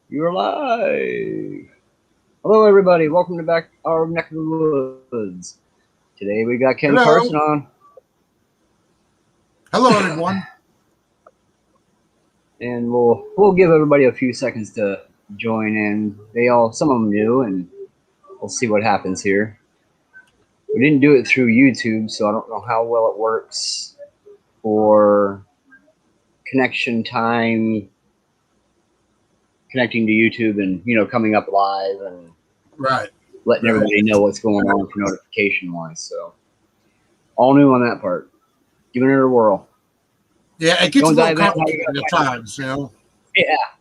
You're live. Hello, everybody. Welcome to back our neck of the woods. Today we got Ken Hello. Karson on. Hello, everyone. And we'll give everybody a few seconds to join in. Some of them new, and we'll see what happens here. We didn't do it through YouTube, so I don't know how well it works for connection time, connecting to YouTube and, coming up live and Right. letting everybody know what's going on for notification wise. So all new on that part. Giving it a whirl. Yeah, it gets a little complicated at times, Yeah,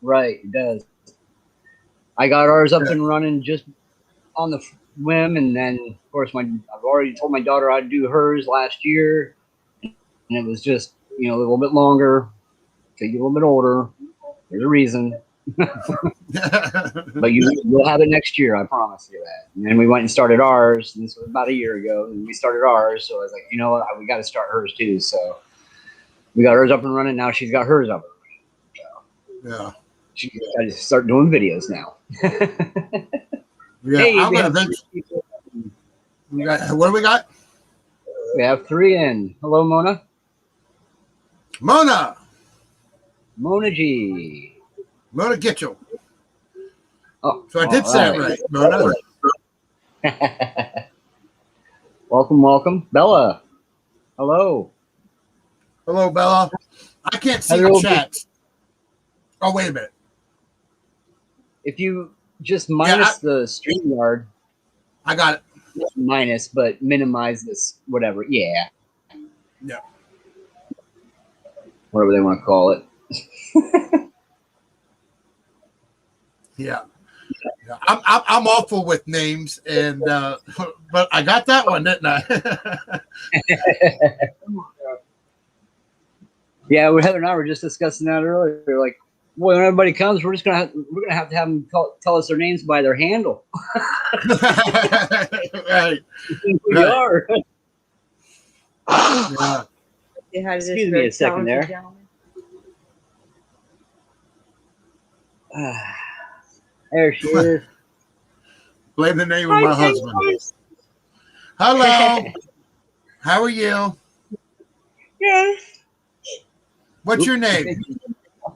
right. It does. I got ours up and running just on the whim, and then of course I've already told my daughter I'd do hers last year, and it was just a little bit longer, take you a little bit older. There's a reason. But you'll have it next year, I promise you that. And then we went and started ours, and this was about a year ago, and we started ours, so I was like, you know what, we got to start hers too. So we got hers up and running. Now she's got hers up and running. So she got to start doing videos now. Yeah, hey, I'm gonna what do we got? We have 3 in. Hello, Mona. Mona G. Mona Gitchell. Oh, so I did say it right, Mona. Welcome. Bella. Hello. Hello, Bella. I can't see the chat. Oh, wait a minute. If you just minus the StreamYard. I got it. Minus, but minimize this, whatever. Yeah. Yeah. Whatever they want to call it. Yeah. I'm awful with names, and but I got that one, didn't I? Yeah, Heather and I were just discussing that earlier. Like, when everybody comes, we're gonna have to have them tell us their names by their handle. Right. We are. Yeah. Excuse me a second there. There she is. Blame the name of my husband. Hello. How are you? Yes. What's your name?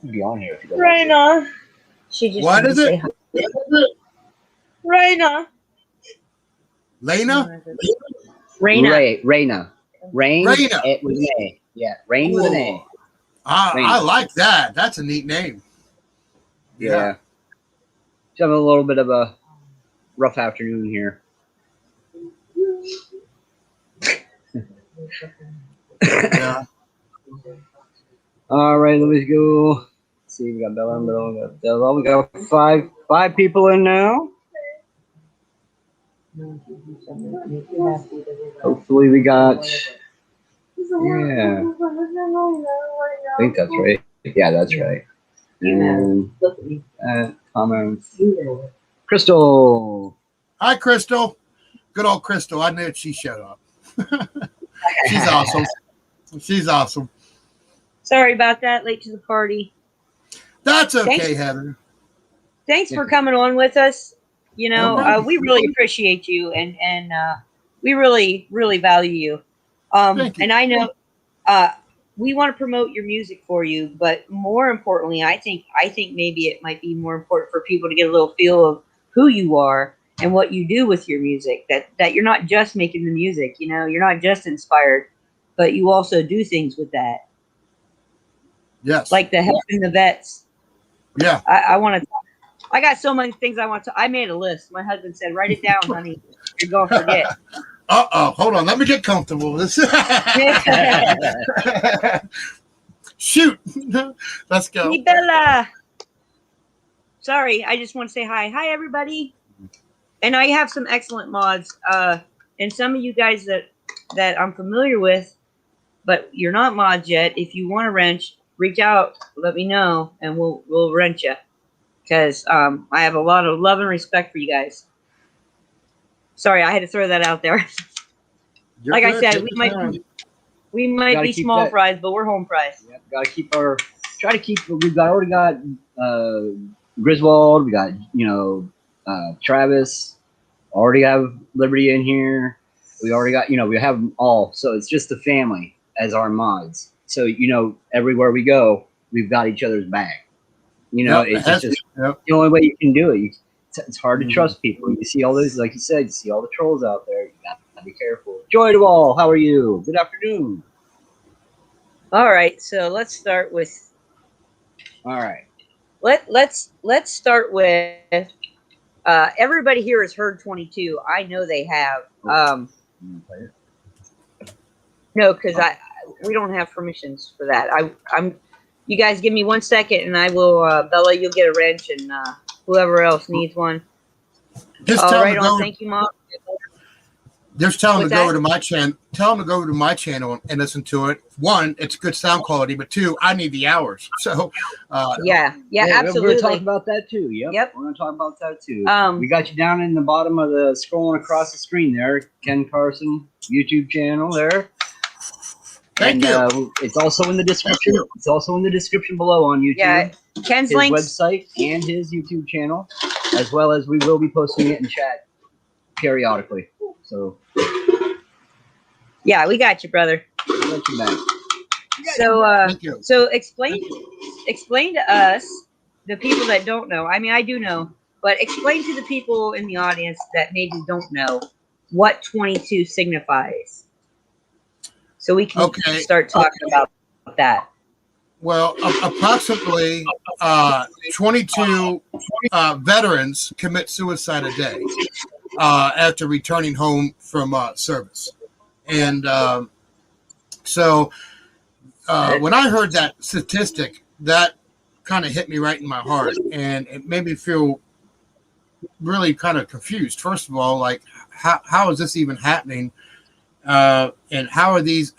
Be on here. Raina. She just what is it? Raina. Lena? Raina. Raina. It with an A. Yeah, Rain with an A. I like that. That's a neat name. Yeah. She's having a little bit of a rough afternoon here. Yeah. All right, let me go. Let's see, we got Bella, we got Bella. We got five people in now. Hopefully we got. Yeah. I think that's right. Yeah, that's right. And comments. Crystal. Hi, Crystal. Good old Crystal. I knew she showed up. She's awesome. Sorry about that. Late to the party. That's okay, Heather. Thanks for coming on with us. We really appreciate you, and we really, really value you. Thank you. And I know we want to promote your music for you, but more importantly, I think maybe it might be more important for people to get a little feel of who you are and what you do with your music. That you're not just making the music, you're not just inspired, but you also do things with that. Yes. Like the helping the vets. Yeah. I got so many things I want to. I made a list. My husband said, "Write it down, honey. You're going to forget." Hold on. Let me get comfortable. Shoot. Let's go. Hey, Bella. Sorry, I just want to say hi. Hi, everybody. And I have some excellent mods. And some of you guys that I'm familiar with, but you're not mods yet. If you want a wrench, reach out. Let me know, and we'll rent you. Because I have a lot of love and respect for you guys. Sorry, I had to throw that out there. I said, we might be small fries, but we're home fries. Yep, got to keep our try to keep. Already got Griswold. We got Travis. Already have Liberty in here. We already got we have them all. So it's just the family as our mods. So everywhere we go, we've got each other's back. It's just the only way you can do it. It's hard to trust people. You see all those, like you said, you see all the trolls out there. You got to be careful. Joy to all. How are you? Good afternoon. All right, so let's start with. All right. Let's start with. Everybody here has heard 22. I know they have. No, because we don't have permissions for that. You guys give me 1 second, and I will. Bella, you'll get a wrench, and whoever else needs one. Just tell them to go. Thank you, Mom. Just tell them to go over to my channel. Tell them to go over to my channel and listen to it. One, it's good sound quality, but two, I need the hours. So, yeah, absolutely. We're going to talk about that too. Yep. We're going to talk about that too. We got you down in the bottom of the scrolling across the screen there, Ken Karson YouTube channel there. Thank you. It's also in the description. It's also in the description below on YouTube. Yeah, Ken's his links. Website and his YouTube channel, as well as we will be posting it in chat periodically. So, yeah, we got you, brother. We got you back. So explain to us, the people that don't know. I mean, I do know, but explain to the people in the audience that maybe don't know what 22 signifies. So we can start talking about that. Well, approximately 22 veterans commit suicide a day after returning home from service. And so when I heard that statistic, that kind of hit me right in my heart. And it made me feel really kind of confused. First of all, like, how is this even happening? And how are these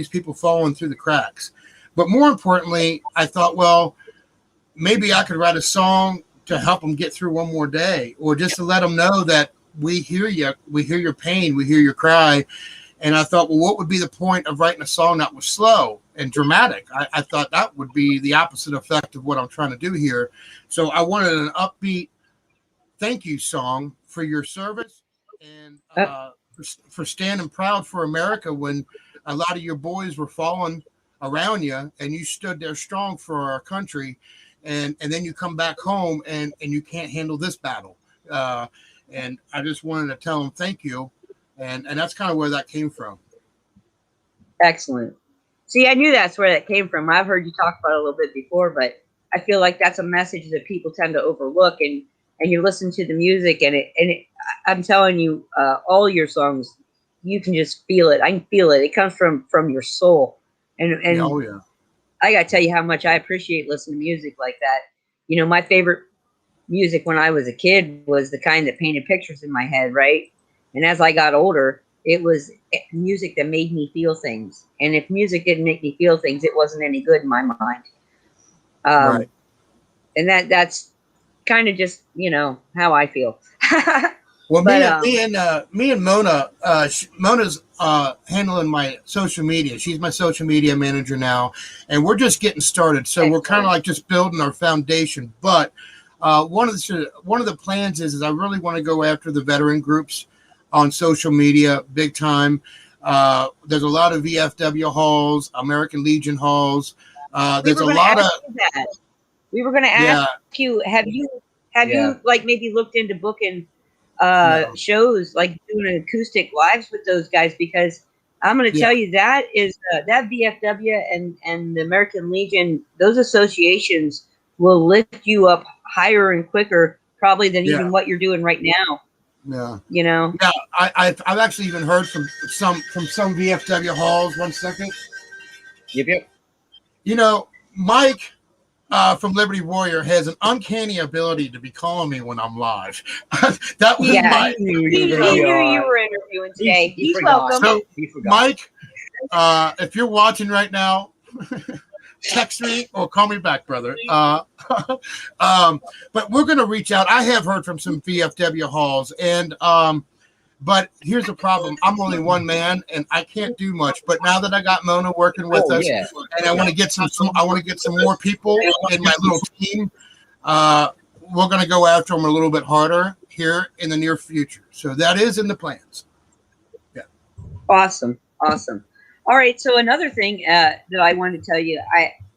people falling through the cracks? But more importantly, I thought, well, maybe I could write a song to help them get through one more day, or just to let them know that we hear you, we hear your pain, we hear your cry. And I thought, well, what would be the point of writing a song that was slow and dramatic? I thought that would be the opposite effect of what I'm trying to do here. So I wanted an upbeat thank you song for your service and for standing proud for America when a lot of your boys were falling around you and you stood there strong for our country, and then you come back home and you can't handle this battle. And I just wanted to tell them thank you, and that's kind of where that came from. Excellent. See, I knew that's where that came from. I've heard you talk about it a little bit before, but I feel like that's a message that people tend to overlook, and you listen to the music, and I'm telling you, all your songs, you can just feel it. I can feel it. It comes from your soul. And oh yeah, I gotta tell you how much I appreciate listening to music like that. You know, my favorite music when I was a kid was the kind that painted pictures in my head, right? And as I got older, it was music that made me feel things. And if music didn't make me feel things, it wasn't any good in my mind. Right. And that's kind of just, how I feel. Well, me and Mona, Mona's handling my social media. She's my social media manager now, and we're just getting started. So we're kind of like just building our foundation. But one of the plans is I really want to go after the veteran groups on social media big time. There's a lot of VFW halls, American Legion halls. There's a lot of. We were going to ask you. Have you like maybe looked into booking shows, like doing acoustic lives with those guys? Because I'm going to tell you that is that VFW and the American Legion, those associations will lift you up higher and quicker probably than even what you're doing right now. Yeah. Yeah. I've actually even heard from some VFW halls. 1 second. Yep. Mike from Liberty Warrior has an uncanny ability to be calling me when I'm live. That was Mike. He knew you were interviewing today. He's welcome. So, Mike, if you're watching right now, text me or call me back, brother. But we're going to reach out. I have heard from some VFW halls, and But here's the problem: I'm only one man, and I can't do much. But now that I got Mona working with us, yeah. and I want to get some more people in my little team. We're going to go after them a little bit harder here in the near future. So that is in the plans. Yeah. Awesome. All right. So another thing that I wanted to tell you,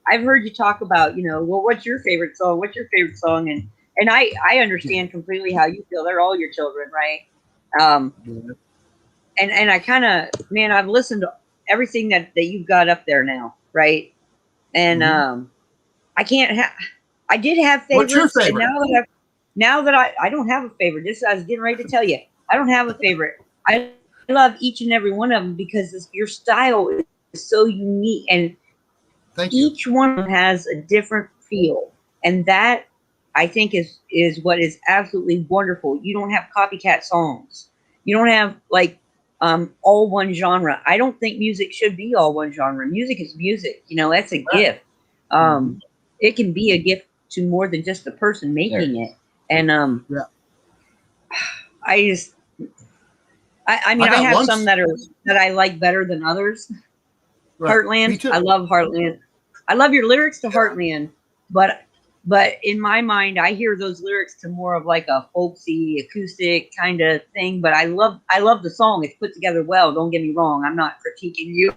I've heard you talk about, well, what's your favorite song? And I understand completely how you feel. They're all your children, right? And I kind of, man, I've listened to everything that you've got up there now, right? And I did have favorites. What's your favorite? And now that I don't have a favorite. I was getting ready to tell you, I don't have a favorite. I love each and every one of them because your style is so unique, and each one has a different feel, and that I think is what is absolutely wonderful. You don't have copycat songs. You don't have like all one genre. I don't think music should be all one genre. Music is music. That's a gift. It can be a gift to more than just the person making it. And I have some that I like better than others. Right. Heartland. I love Heartland. I love your lyrics to Heartland, but in my mind, I hear those lyrics to more of like a folksy, acoustic kind of thing. But I love the song. It's put together well. Don't get me wrong. I'm not critiquing you.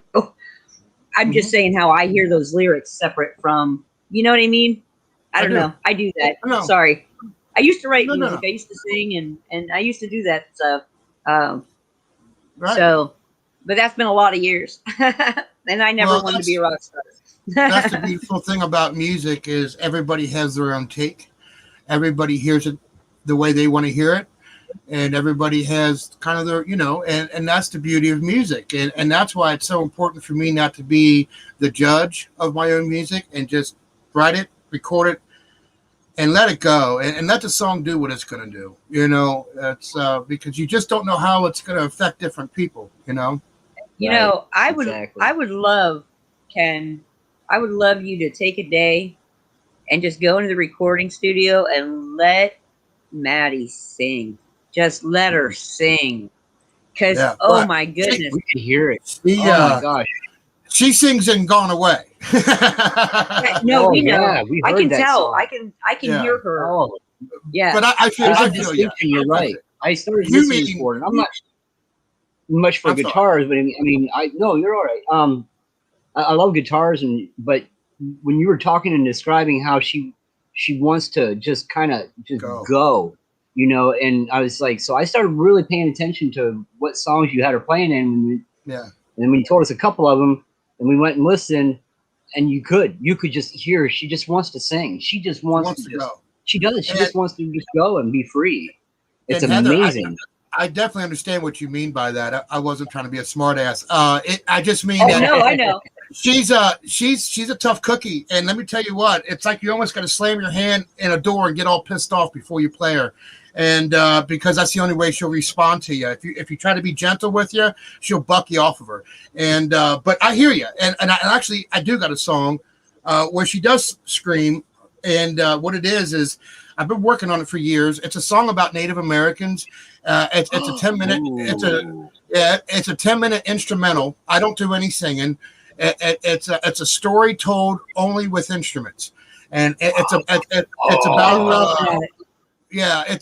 I'm just saying how I hear those lyrics separate from, you know what I mean? I don't know. I do that. Sorry. I used to write music. I used to sing and I used to do that stuff. So, but that's been a lot of years. And I never wanted to be a rock star. That's the beautiful thing about music is everybody has their own take. Everybody hears it the way they want to hear it. And everybody has kind of their, and that's the beauty of music. And that's why it's so important for me not to be the judge of my own music and just write it, record it, and let it go and let the song do what it's going to do. It's because you just don't know how it's going to affect different people, I would love, Ken, I would love you to take a day and just go into the recording studio and let Maddie sing. Just let her sing. Because, my goodness. We can hear it. My gosh. She sings and Gone Away. No, we know. I can tell. I can hear her. Oh. Yeah. But I feel you're right. I started listening for it. I'm not much for guitars, but no, you're all right. I love guitars, but when you were talking and describing how she wants to just kind of go, and I was like, so I started really paying attention to what songs you had her playing in. And when you told us a couple of them, and we went and listened, and you could just hear she just wants to sing. She just wants to go. She does. She just wants to just go and be free. It's amazing. Heather, I definitely understand what you mean by that. I wasn't trying to be a smart ass. I just mean that. No, I know. She's a tough cookie, and let me tell you what, it's like you almost got to slam your hand in a door and get all pissed off before you play her, and because that's the only way she'll respond to you. If you try to be gentle with you, she'll buck you off of her. And but I hear you, and I do got a song where she does scream, and what it is I've been working on it for years. It's a song about Native Americans. It's a 10-minute. It's a 10-minute instrumental. I don't do any singing. It's a story told only with instruments, and it's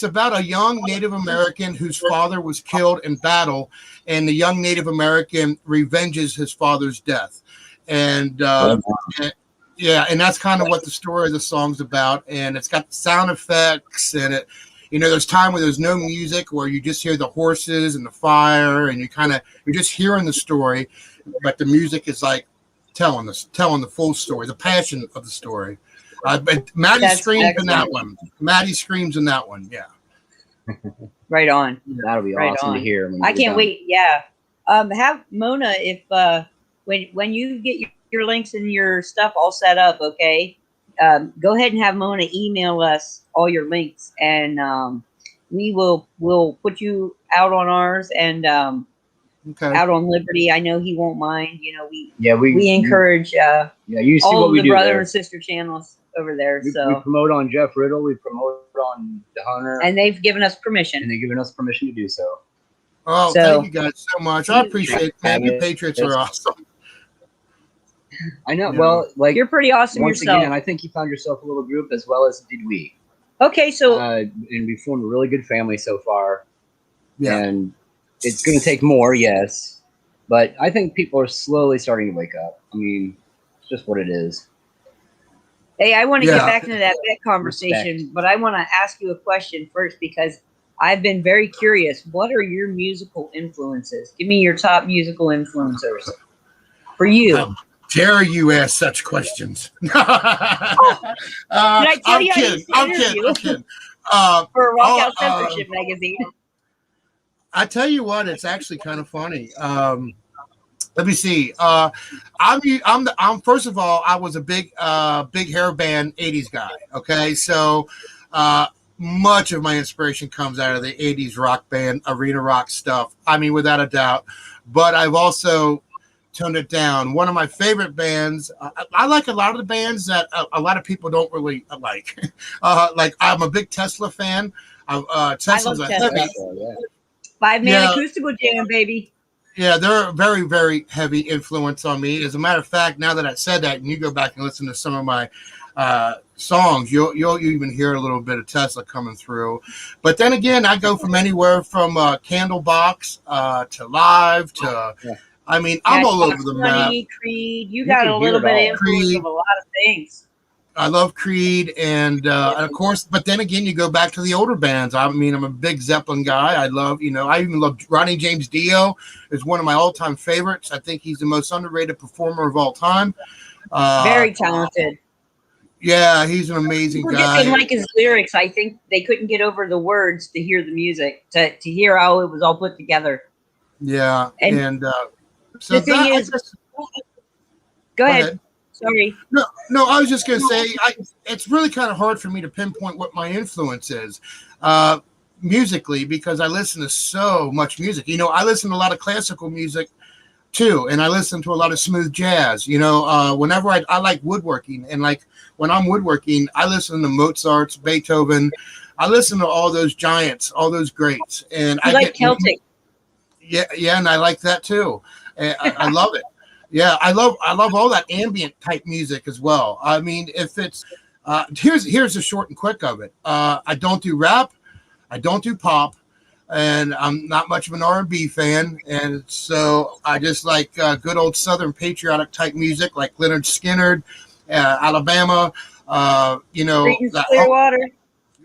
about a young Native American whose father was killed in battle, and the young Native American revenges his father's death, and that's kind of what the story of the song's about, and it's got sound effects, and it. There's time where there's no music, where you just hear the horses and the fire, and you're just hearing the story, but the music is like telling the full story, the passion of the story. But Maddie screams in that one. Maddie screams in that one. Yeah. Right on. That'll be awesome to hear. I can't wait. Yeah. Have Mona, if when you get your links and your stuff all set up, okay. Go ahead and have Mona email us all your links, and we'll put you out on ours and out on Liberty. I know he won't mind. We encourage you see all what of we the do brother there. and sister channels over there. We So promote on Jeff Riddle. We promote on the Hunter, and they've given us permission. And they've given us permission to do so. Oh, So thank you guys so much. I appreciate it, man. You Patriots are awesome. I know. Yeah. Well, like you're pretty awesome once yourself. again, I think you found yourself a little group as well as did we. Okay, so And we formed a really good family so far. Yeah. And it's going to take more, yes. But I think people are slowly starting to wake up. I mean, it's just what it is. hey, I want to Yeah. get back into that vet conversation, Respect. but I want to ask you a question first because I've been very curious. What are your musical influences? Give me your top musical influencers for you. How dare you ask such questions? Did I tell I'm you I kidding. used to I'm interview kidding. I'm kidding. for Rock Out Censorship magazine? I tell you what, it's actually kind of funny. Let me see. I'm first of all, I was a big hair band '80s guy. Okay, so much of my inspiration comes out of the '80s rock band, arena rock stuff. I mean, without a doubt. But I've also toned it down. One of my favorite bands. I like a lot of the bands that a lot of people don't really like. Like I'm a big Tesla fan. Tesla's I love a Tesla. heavy. Yeah. 5-man acoustical jam, baby. Yeah, they're a very, very heavy influence on me. As a matter of fact, now that I said that, and you go back and listen to some of my songs, you'll even hear a little bit of Tesla coming through. But then again, I go from anywhere from Candlebox to Live to, I mean, I'm all over the map. Creed, you got a little bit of influence of a lot of things. I love Creed, and of course, but then again, you go back to the older bands. I mean, I'm a big Zeppelin guy. I even love Ronnie James Dio is one of my all-time favorites. I think he's the most underrated performer of all time. Very talented. Yeah, he's an amazing guy. Didn't like his lyrics. I think they couldn't get over the words to hear the music, to hear how it was all put together. Yeah, and so the thing is, go ahead. Sorry. No, I was just going to say, it's really kind of hard for me to pinpoint what my influence is musically because I listen to so much music. You know, I listen to a lot of classical music too, and I listen to a lot of smooth jazz. You know, whenever I like woodworking, and like when I'm woodworking, I listen to Mozart's, Beethoven. I listen to all those giants, all those greats. And I like Celtic. Yeah, and I like that too. I love it. Yeah, I love all that ambient type music as well. I mean, if it's here's the short and quick of it. I don't do rap, I don't do pop, and I'm not much of an R&B fan, and so I just like good old Southern patriotic type music, like Leonard Skinner, Alabama. You know, Clearwater.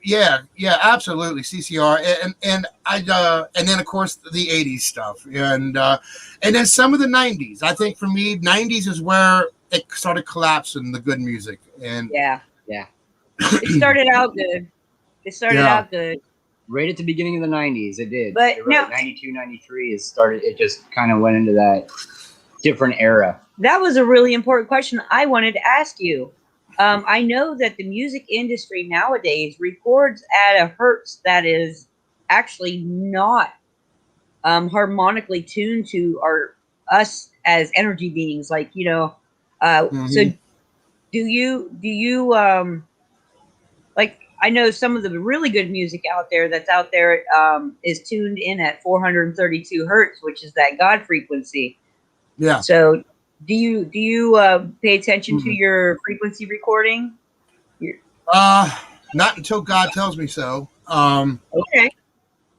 Yeah, absolutely. CCR and then of course the 80s stuff and then some of the 90s. I think for me 90s is where it started collapsing the good music and yeah. It started out good. Out good. Right at the beginning of the 90s it did. But right. 92, 93 it just kind of went into that different era. That was a really important question I wanted to ask you. I know that the music industry nowadays records at a hertz that is actually not harmonically tuned to us as energy beings. Like, you know, so do you like, I know some of the really good music that's out there is tuned in at 432 hertz, which is that God frequency. Yeah. So do you pay attention to your frequency recording? Not until God tells me so. Okay.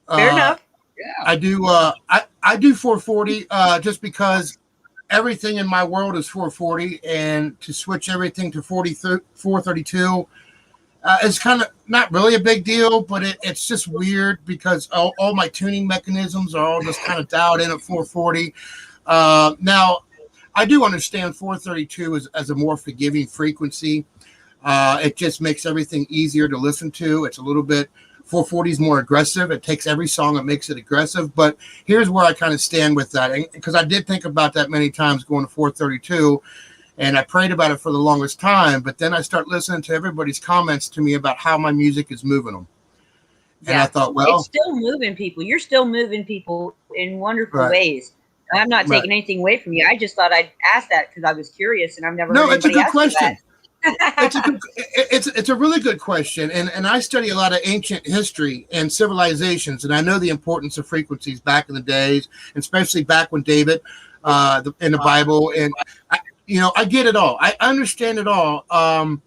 Fair enough. Yeah. I do I do 440 just because everything in my world is 440, and to switch everything to 432 is kind of not really a big deal, but it's just weird because all my tuning mechanisms are all just kind of dialed in at 440. Now, I do understand 432 as a more forgiving frequency. It just makes everything easier to listen to. It's a little bit, 440 is more aggressive. It takes every song and makes it aggressive. But here's where I kind of stand with that. Because I did think about that many times going to 432. And I prayed about it for the longest time. But then I start listening to everybody's comments to me about how my music is moving them. And I thought, well, it's still moving people. You're still moving people in wonderful ways. I'm not taking anything away from you. I just thought I'd ask that because I was curious, and I've never. No, it's a good question. It's a really good question, and I study a lot of ancient history and civilizations, and I know the importance of frequencies back in the days, especially back when David, in the Bible, and I get it all. I understand it all. I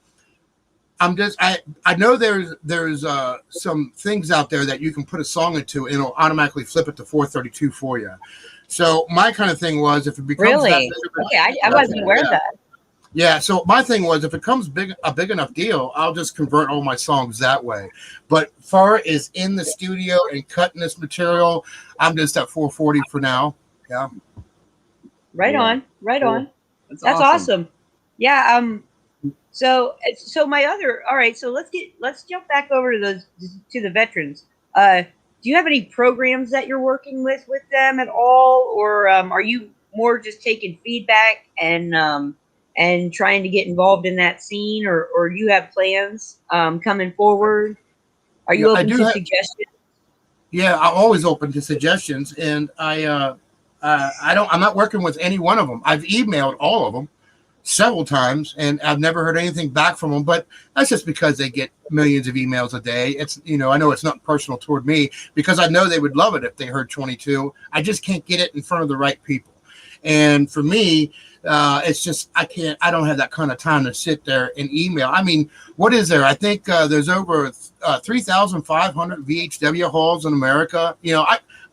know there's some things out there that you can put a song into and it'll automatically flip it to 432 for you. So my kind of thing was, if it becomes Really? I wasn't aware of that. Yeah, so my thing was, if it comes a big enough deal, I'll just convert all my songs that way. But far as in the studio and cutting this material, I'm just at 440 for now. Yeah. Right on. Cool. That's awesome. Yeah. So my other. All right. So let's jump back over to the veterans. Do you have any programs that you're working with them at all, or are you more just taking feedback and trying to get involved in that scene, or you have plans coming forward? Are you open to suggestions? Yeah, I'm always open to suggestions, and I'm not working with any one of them. I've emailed all of them several times, and I've never heard anything back from them. But that's just because they get millions of emails a day. It's I know it's not personal toward me, because I know they would love it if they heard 22. I just can't get it in front of the right people, and for me, it's just I don't have that kind of time to sit there and email. I mean, what is there? I think there's over 3,500 VHW halls in America.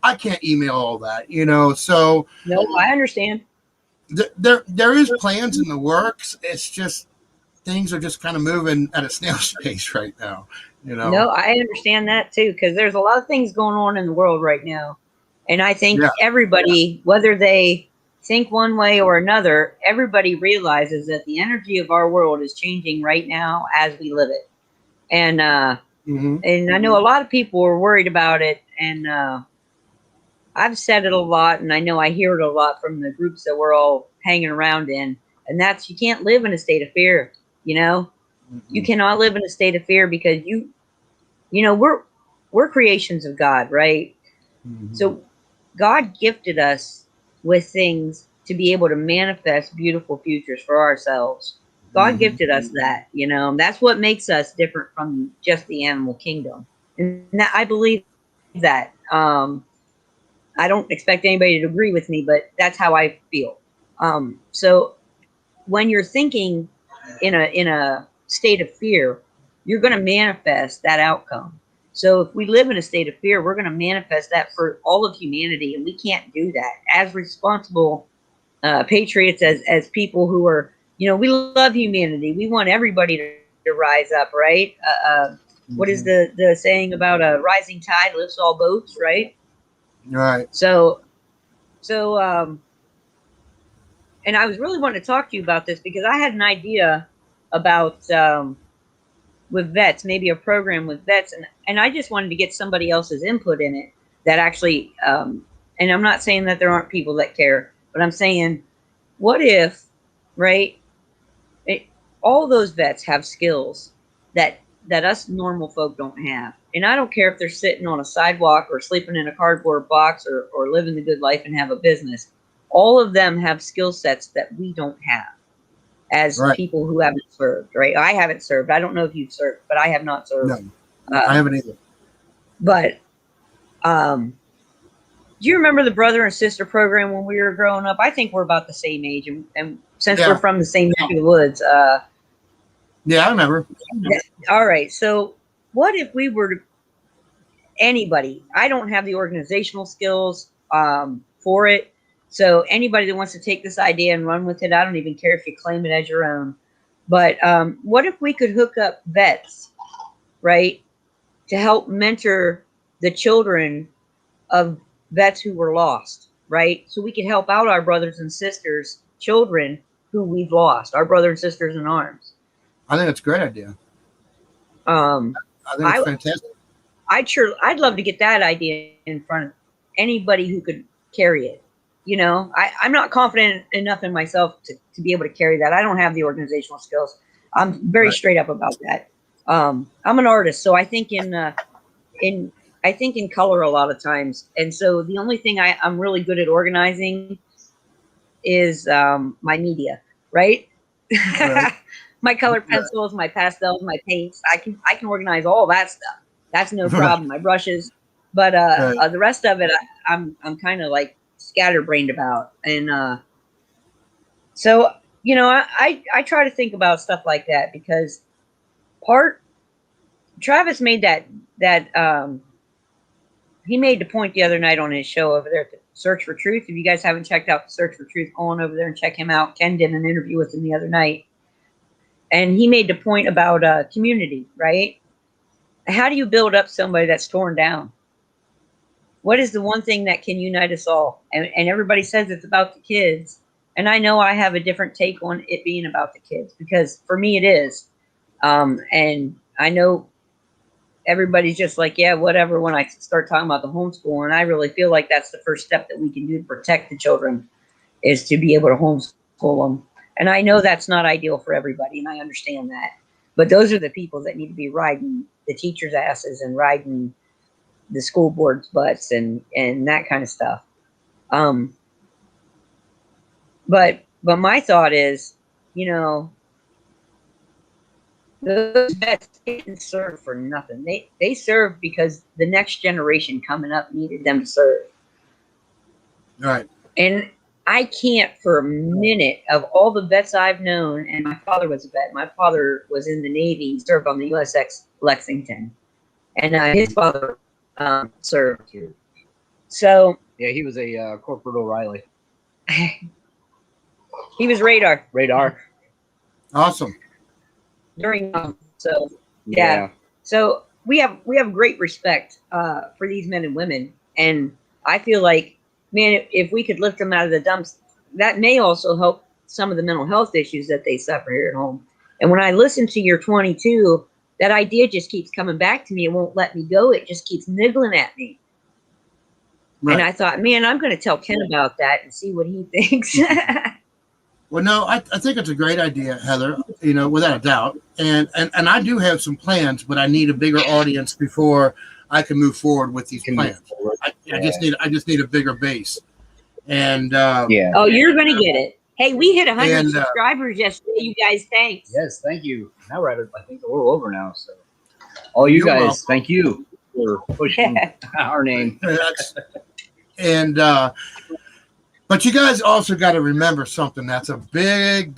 I can't email all that. So no, I understand. There is plans in the works. It's just things are just kind of moving at a snail's pace right now. No, I understand that too, because there's a lot of things going on in the world right now, and I think everybody, whether they think one way or another, everybody realizes that the energy of our world is changing right now as we live it, and and I know a lot of people are worried about it, and I've said it a lot, and I know I hear it a lot from the groups that we're all hanging around in, and that's, you can't live in a state of fear. You cannot live in a state of fear, because we're creations of God, right? So God gifted us with things to be able to manifest beautiful futures for ourselves. God gifted us that, that's what makes us different from just the animal kingdom. And that, I believe that. I don't expect anybody to agree with me, but that's how I feel. So when you're thinking in a state of fear, you're going to manifest that outcome. So if we live in a state of fear, we're going to manifest that for all of humanity, and we can't do that as responsible patriots, as people who are, we love humanity. We want everybody to rise up, right? What is the saying about a rising tide lifts all boats, right? Right. So, and I was really wanting to talk to you about this, because I had an idea about with vets, maybe a program with vets, and I just wanted to get somebody else's input in it that actually, and I'm not saying that there aren't people that care, but I'm saying, what if, right, all those vets have skills that us normal folk don't have. And I don't care if they're sitting on a sidewalk or sleeping in a cardboard box or living the good life and have a business. All of them have skill sets that we don't have as people who haven't served, right? I haven't served. I don't know if you've served, but I have not served. No, I haven't either. But do you remember the brother and sister program when we were growing up? I think we're about the same age. And since we're from the same neck of the woods, yeah, I remember. All right. So what if we were to, anybody, I don't have the organizational skills for it. So anybody that wants to take this idea and run with it, I don't even care if you claim it as your own. But what if we could hook up vets, right, to help mentor the children of vets who were lost, right? So we could help out our brothers and sisters, children who we've lost, our brothers and sisters in arms. I think it's a great idea. I think it's fantastic. I'd love to get that idea in front of anybody who could carry it. I'm not confident enough in myself to be able to carry that. I don't have the organizational skills. I'm very straight up about that. I'm an artist, so I think in color a lot of times. And so the only thing I'm really good at organizing is my media, right? my colored pencils, my pastels, my paints. I can organize all that stuff. That's no problem. My brushes, but the rest of it, I'm kind of like scatterbrained about, and so I try to think about stuff like that because Travis made that he made the point the other night on his show over there at the Search for Truth. If you guys haven't checked out the Search for Truth, go on over there and check him out. Ken did an interview with him the other night. And he made the point about community, right? How do you build up somebody that's torn down? What is the one thing that can unite us all? And everybody says it's about the kids. And I know I have a different take on it being about the kids because for me it is. And I know everybody's just like, yeah, whatever, when I start talking about the homeschool. And I really feel like that's the first step that we can do to protect the children is to be able to homeschool them. And I know that's not ideal for everybody, and I understand that. But those are the people that need to be riding the teachers' asses and riding the school board's butts and that kind of stuff. But my thought is, those vets didn't serve for nothing. They served because the next generation coming up needed them to serve. Right. And I can't for a minute, of all the vets I've known, and my father was a vet. My father was in the Navy. He served on the USS Lexington. And his father served too. So yeah, he was a Corporal O'Reilly. He was radar. Awesome. During so yeah. So we have great respect for these men and women, and I feel like, man, if we could lift them out of the dumps, that may also help some of the mental health issues that they suffer here at home. And when I listen to your 22, that idea just keeps coming back to me. It won't let me go. It just keeps niggling at me. Right. And I thought, man, I'm going to tell Ken about that and see what he thinks. Well, no, I think it's a great idea, Heather, without a doubt. And I do have some plans, but I need a bigger audience before I can move forward with these plans. I just need a bigger base. And yeah. Oh, you're going to get it. Hey, we hit 100 subscribers yesterday. You guys, thanks. Yes, thank you. Now we're at, I think, a little over now. So, all you guys, welcome. Thank you for pushing our name. And but you guys also got to remember something that's a big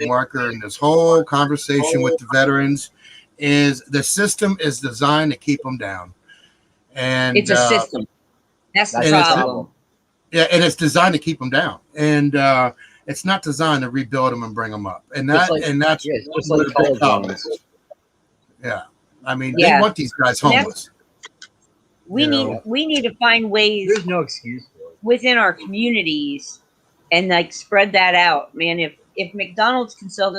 marker in this whole conversation with the veterans is the system is designed to keep them down. And it's a system. That's the problem. Yeah, and it's designed to keep them down. And it's not designed to rebuild them and bring them up. And that's just like the big problem. Yeah. I mean, they want these guys homeless. We need to find ways. There's no excuse for it. Within our communities and like spread that out, man. If McDonald's can sell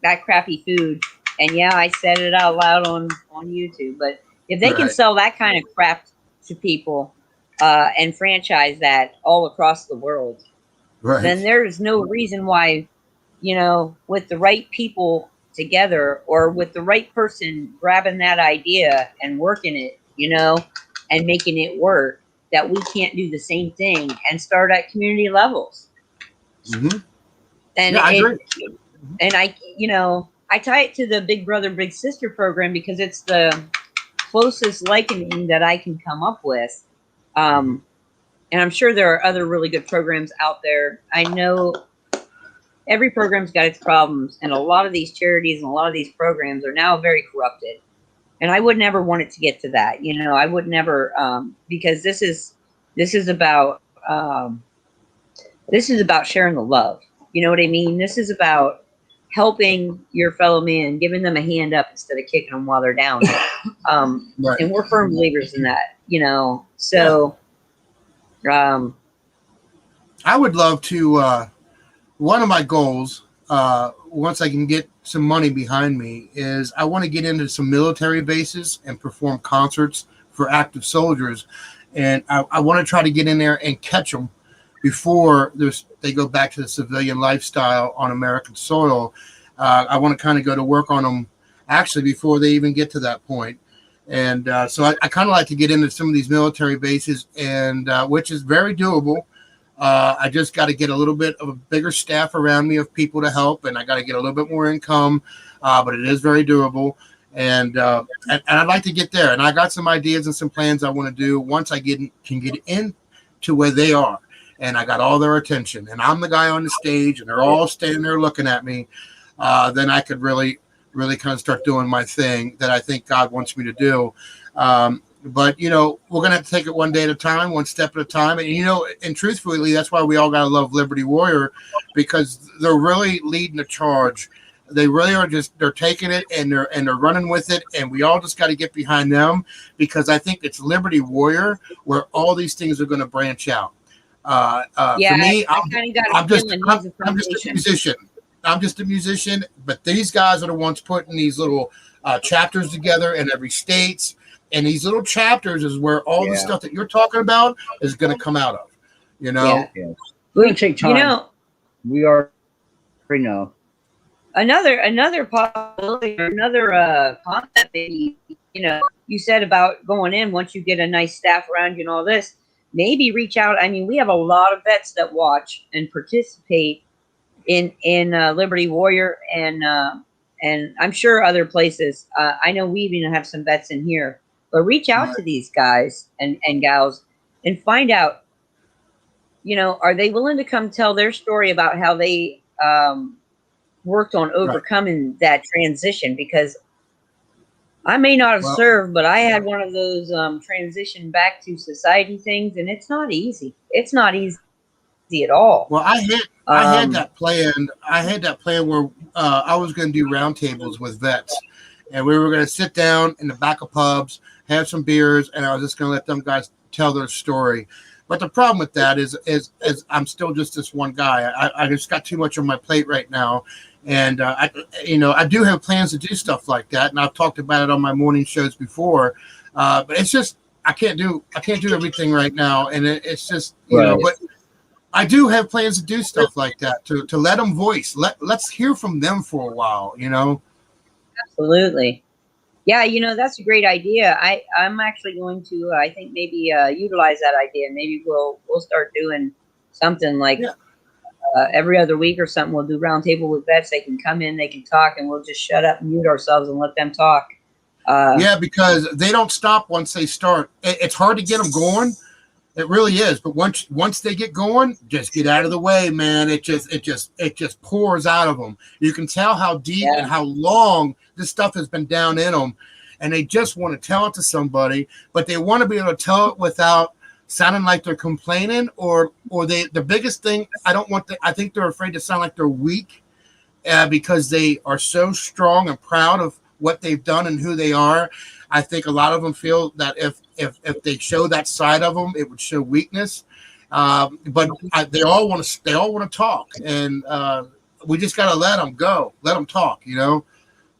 that crappy food, and yeah, I said it out loud on YouTube, but if they can sell that kind of crap to people and franchise that all across the world, then there's no reason why, with the right people together or with the right person grabbing that idea and working it, and making it work, that we can't do the same thing and start at community levels. Mm-hmm. And I agree. And I tie it to the Big Brother, Big Sister program because it's the closest likening that I can come up with. And I'm sure there are other really good programs out there. I know every program's got its problems, and a lot of these charities and a lot of these programs are now very corrupted. And I would never want it to get to that. I would never, because this is about sharing the love. You know what I mean? This is about helping your fellow man, giving them a hand up instead of kicking them while they're down. And we're firm believers in that, So, I would love to. One of my goals, once I can get some money behind me, is I want to get into some military bases and perform concerts for active soldiers, and I want to try to get in there and catch them before they go back to the civilian lifestyle on American soil. I want to kind of go to work on them actually before they even get to that point. And so I kind of like to get into some of these military bases, and which is very doable. I just got to get a little bit of a bigger staff around me of people to help, and I got to get a little bit more income, but it is very doable. And I'd like to get there. And I got some ideas and some plans I want to do once I can get in to where they are. And I got all their attention. And I'm the guy on the stage, and they're all standing there looking at me. Then I could really kind of start doing my thing that I think God wants me to do. But, you know, we're going to have to take it one day at a time, one step at a time. And, you know, and truthfully, that's why we all got to love Liberty Warrior, because they're really leading the charge. They really are they're taking it and they're running with it. And we all just got to get behind them, because I think it's Liberty Warrior where all these things are going to branch out. For me, I'm just a musician. I'm just a musician, but these guys are the ones putting these little chapters together in every state. And these little chapters is where all the stuff that you're talking about is going to come out of, you know? Yeah. We're going to take time. You know, we already know. Another possibility, or another concept that you know, you said about going in once you get a nice staff around you and all this, maybe reach out. I mean, we have a lot of vets that watch and participate in Liberty Warrior, and I'm sure other places. I know we even have some vets in here. But reach out to these guys and gals and find out, you know, are they willing to come tell their story about how they worked on overcoming that transition? Because I may not have served, but I had one of those transition back to society things, and it's not easy. It's not easy at all. Well, I had that planned. I had that plan where I was going to do roundtables with vets, and we were going to sit down in the back of pubs, have some beers, and I was just going to let them guys tell their story. But the problem with that is I'm still just this one guy. I just got too much on my plate right now, and I do have plans to do stuff like that, and I've talked about it on my morning shows before. But it's just I can't do everything right now, and it's just you know. But I do have plans to do stuff like that to let them voice. Let's hear from them for a while, you know. Absolutely. Yeah, you know, that's a great idea. I'm actually going to, I think maybe utilize that idea. Maybe we'll start doing something like every other week or something. We'll do roundtable with vets. They can come in, they can talk, and we'll just shut up and mute ourselves and let them talk. Because they don't stop once they start. It's hard to get them going. It really is. But once they get going, just get out of the way, man. It just pours out of them. You can tell how deep and how long this stuff has been down in them, and they just want to tell it to somebody, but they want to be able to tell it without sounding like they're complaining or the biggest thing, I think they're afraid to sound like they're weak because they are so strong and proud of what they've done and who they are. I think a lot of them feel that if they show that side of them, it would show weakness. But they all want to talk, and we just got to let them go, let them talk, you know?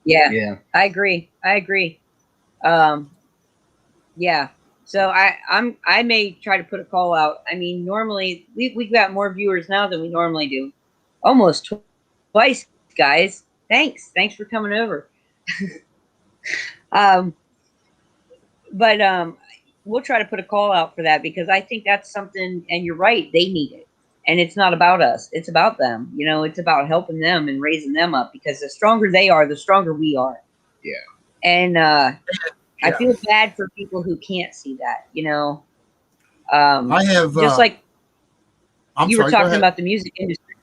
Yeah. I agree. Yeah. So I may try to put a call out. I mean, normally we've got more viewers now than we normally do. Almost twice, guys. Thanks for coming over. But we'll try to put a call out for that, because I think that's something, and you're right, they need it. And it's not about us. It's about them. You know, it's about helping them and raising them up, because the stronger they are, the stronger we are. Yeah. And I feel bad for people who can't see that, you know. I have just like you were talking about the music industry.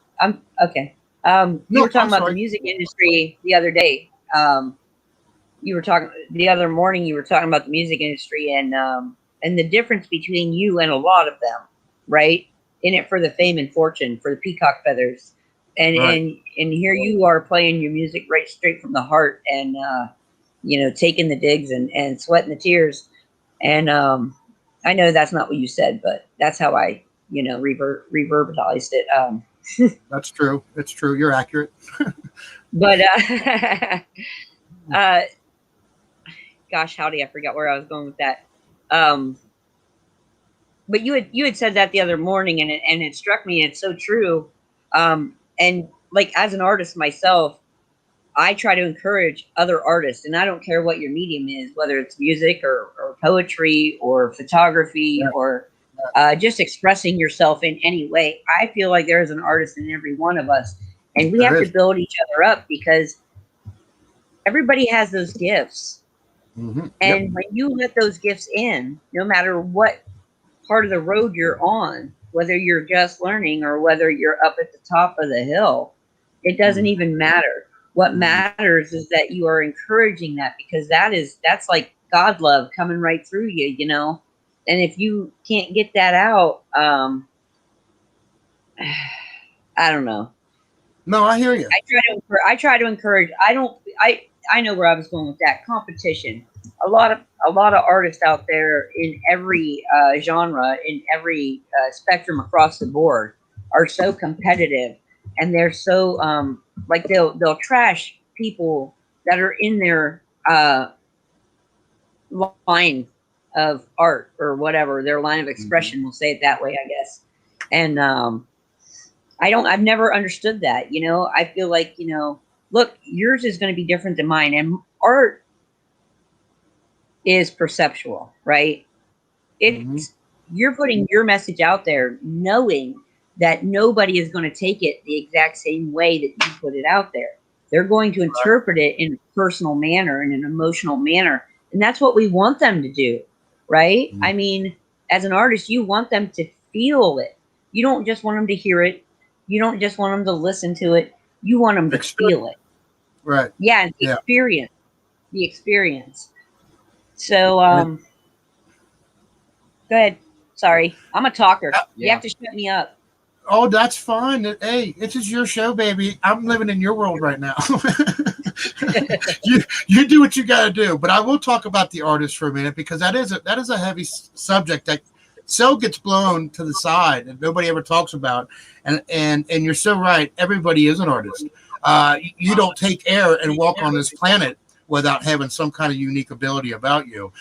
Okay. You were talking about the music industry the other day. You were talking the other morning. You were talking about the music industry and the difference between you and a lot of them, right? In it for the fame and fortune, for the peacock feathers, and here you are playing your music right straight from the heart, and you know, taking the digs and sweating the tears. And I know that's not what you said, but that's how I, you know, reverbalized it. That's true. It's true. You're accurate. But gosh, howdy, I forgot where I was going with that. But you had said that the other morning, and it struck me. And it's so true. And like, as an artist myself, I try to encourage other artists, and I don't care what your medium is, whether it's music or poetry or photography or just expressing yourself in any way. I feel like there is an artist in every one of us, and we have to build each other up because everybody has those gifts. Mm-hmm. And when you let those gifts in, no matter what part of the road you're on, whether you're just learning or whether you're up at the top of the hill, it doesn't even matter. What matters is that you are encouraging that, because that's like God love coming right through you, you know? And if you can't get that out, I don't know. No, I hear you. I try to encourage. I know where I was going with that competition. A lot of artists out there in every genre, in every spectrum across the board, are so competitive, and they're so like they'll trash people that are in their line of art or whatever, their line of expression. We'll say it that way, I guess. And I've never understood that. You know, I feel like, you know, look, yours is going to be different than mine, and art is perceptual, right? It's you're putting your message out there, knowing that nobody is going to take it the exact same way that you put it out there. They're going to interpret it in a personal manner, in an emotional manner, and that's what we want them to do, right? I mean, as an artist, you want them to feel it. You don't just want them to hear it. You don't just want them to listen to it. You want them to feel it. Right. Yeah, and experience. The experience. So, go ahead. Sorry, I'm a talker. You have to shut me up. Oh, that's fine. Hey, this is your show, baby. I'm living in your world right now. you do what you got to do. But I will talk about the artist for a minute, because that is a heavy subject that so gets blown to the side and nobody ever talks about. And you're so right. Everybody is an artist. You don't take air and walk on this planet without having some kind of unique ability about you.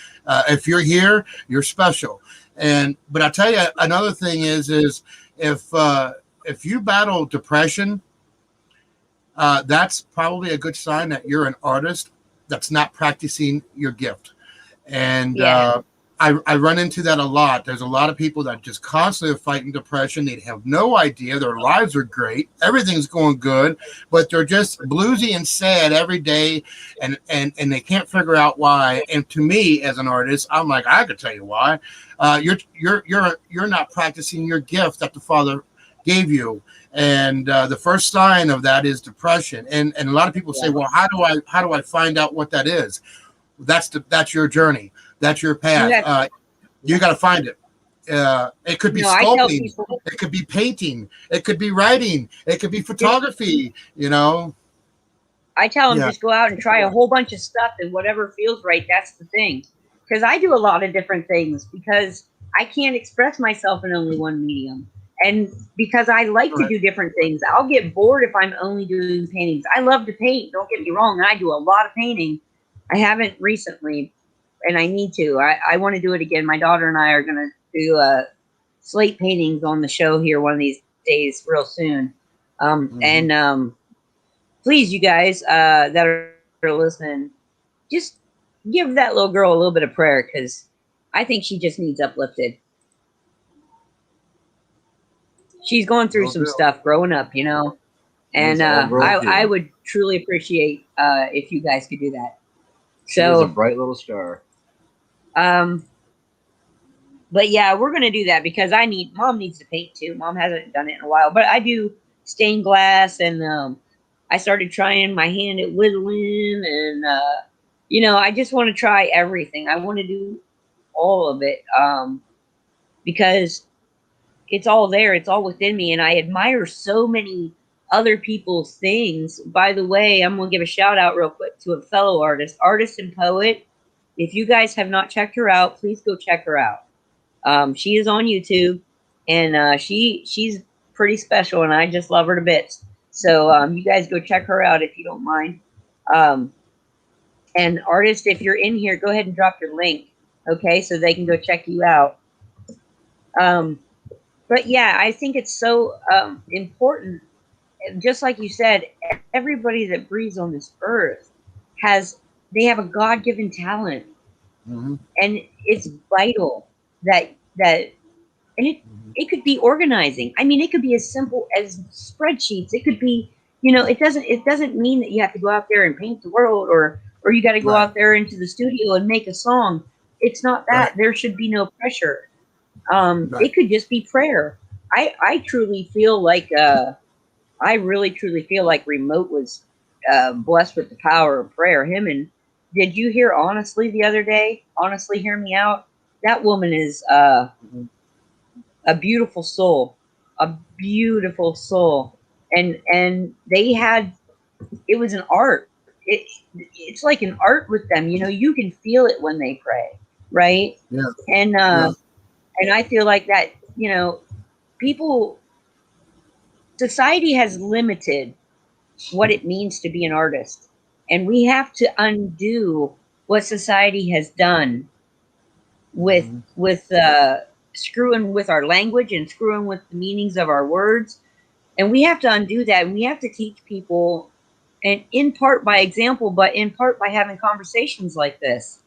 If you're here, you're special. But I tell you, another thing is if you battle depression, that's probably a good sign that you're an artist that's not practicing your gift. And I run into that a lot. There's a lot of people that just constantly are fighting depression. They have no idea. Their lives are great. Everything's going good, but they're just bluesy and sad every day, and they can't figure out why. And to me, as an artist, I'm like, I could tell you why. You're not practicing your gift that the Father gave you. And the first sign of that is depression. And a lot of people say, well, how do I find out what that is? That's your journey. That's your path. You got to find it. It could be sculpting. It could be painting. It could be writing. It could be photography. You know. I tell them just go out and try a whole bunch of stuff, and whatever feels right, that's the thing. Because I do a lot of different things, because I can't express myself in only one medium. And because I like to do different things, I'll get bored if I'm only doing paintings. I love to paint. Don't get me wrong. I do a lot of painting. I haven't recently, and I need to. I want to do it again. My daughter and I are going to do slate paintings on the show here one of these days real soon. And please, you guys that are listening, just give that little girl a little bit of prayer, because I think she just needs uplifted. She's going through some stuff growing up, you know, and I would truly appreciate if you guys could do that. So, she's a bright little star. But yeah, we're gonna do that because Mom needs to paint too. Mom hasn't done it in a while, but I do stained glass, and I started trying my hand at whittling, and you know, I just want to try everything. I want to do all of it because it's all there. It's all within me, and I admire so many other people's things. By the way, I'm gonna give a shout out real quick to a fellow artist and poet. If you guys have not checked her out, please go check her out. She is on YouTube, and she's pretty special, and I just love her to bits. So you guys go check her out if you don't mind. And artist, if you're in here, go ahead and drop your link, okay, so they can go check you out. But yeah, I think it's so important. Just like you said, everybody that breathes on this earth they have a God-given talent, and it's vital that And it could be organizing. I mean, it could be as simple as spreadsheets. It could be, it doesn't mean that you have to go out there and paint the world, or you got to go Right. out there into the studio and make a song. It's not that. Right. There should be no pressure. Right. It could just be prayer. I truly feel like I really truly feel like Remote was blessed with the power of prayer. Him and did you hear Honestly the other day? Honestly, hear me out. That woman is a beautiful soul, a beautiful soul, and they had it was an art. It's like an art with them. You can feel it when they pray, right? Yeah. And Yeah. and I feel like that. People, society has limited what it means to be an artist, and we have to undo what society has done with Mm-hmm. screwing with our language and screwing with the meanings of our words. And we have to undo that, and we have to teach people, and in part by example, but in part by having conversations like this,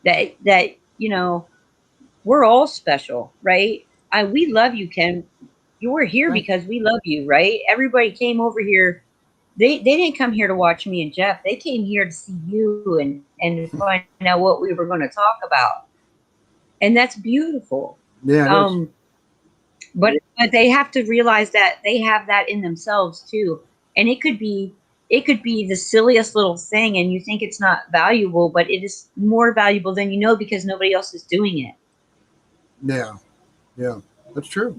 that we're all special, right? We love you, Ken. You were here Right. because we love you, right? Everybody came over here. They didn't come here to watch me and Jeff. They came here to see you and to find out what we were going to talk about. And that's beautiful. Yeah, it is. But they have to realize that they have that in themselves too. And it could be the silliest little thing, and you think it's not valuable, but it is more valuable than because nobody else is doing it. Yeah. Yeah. That's true.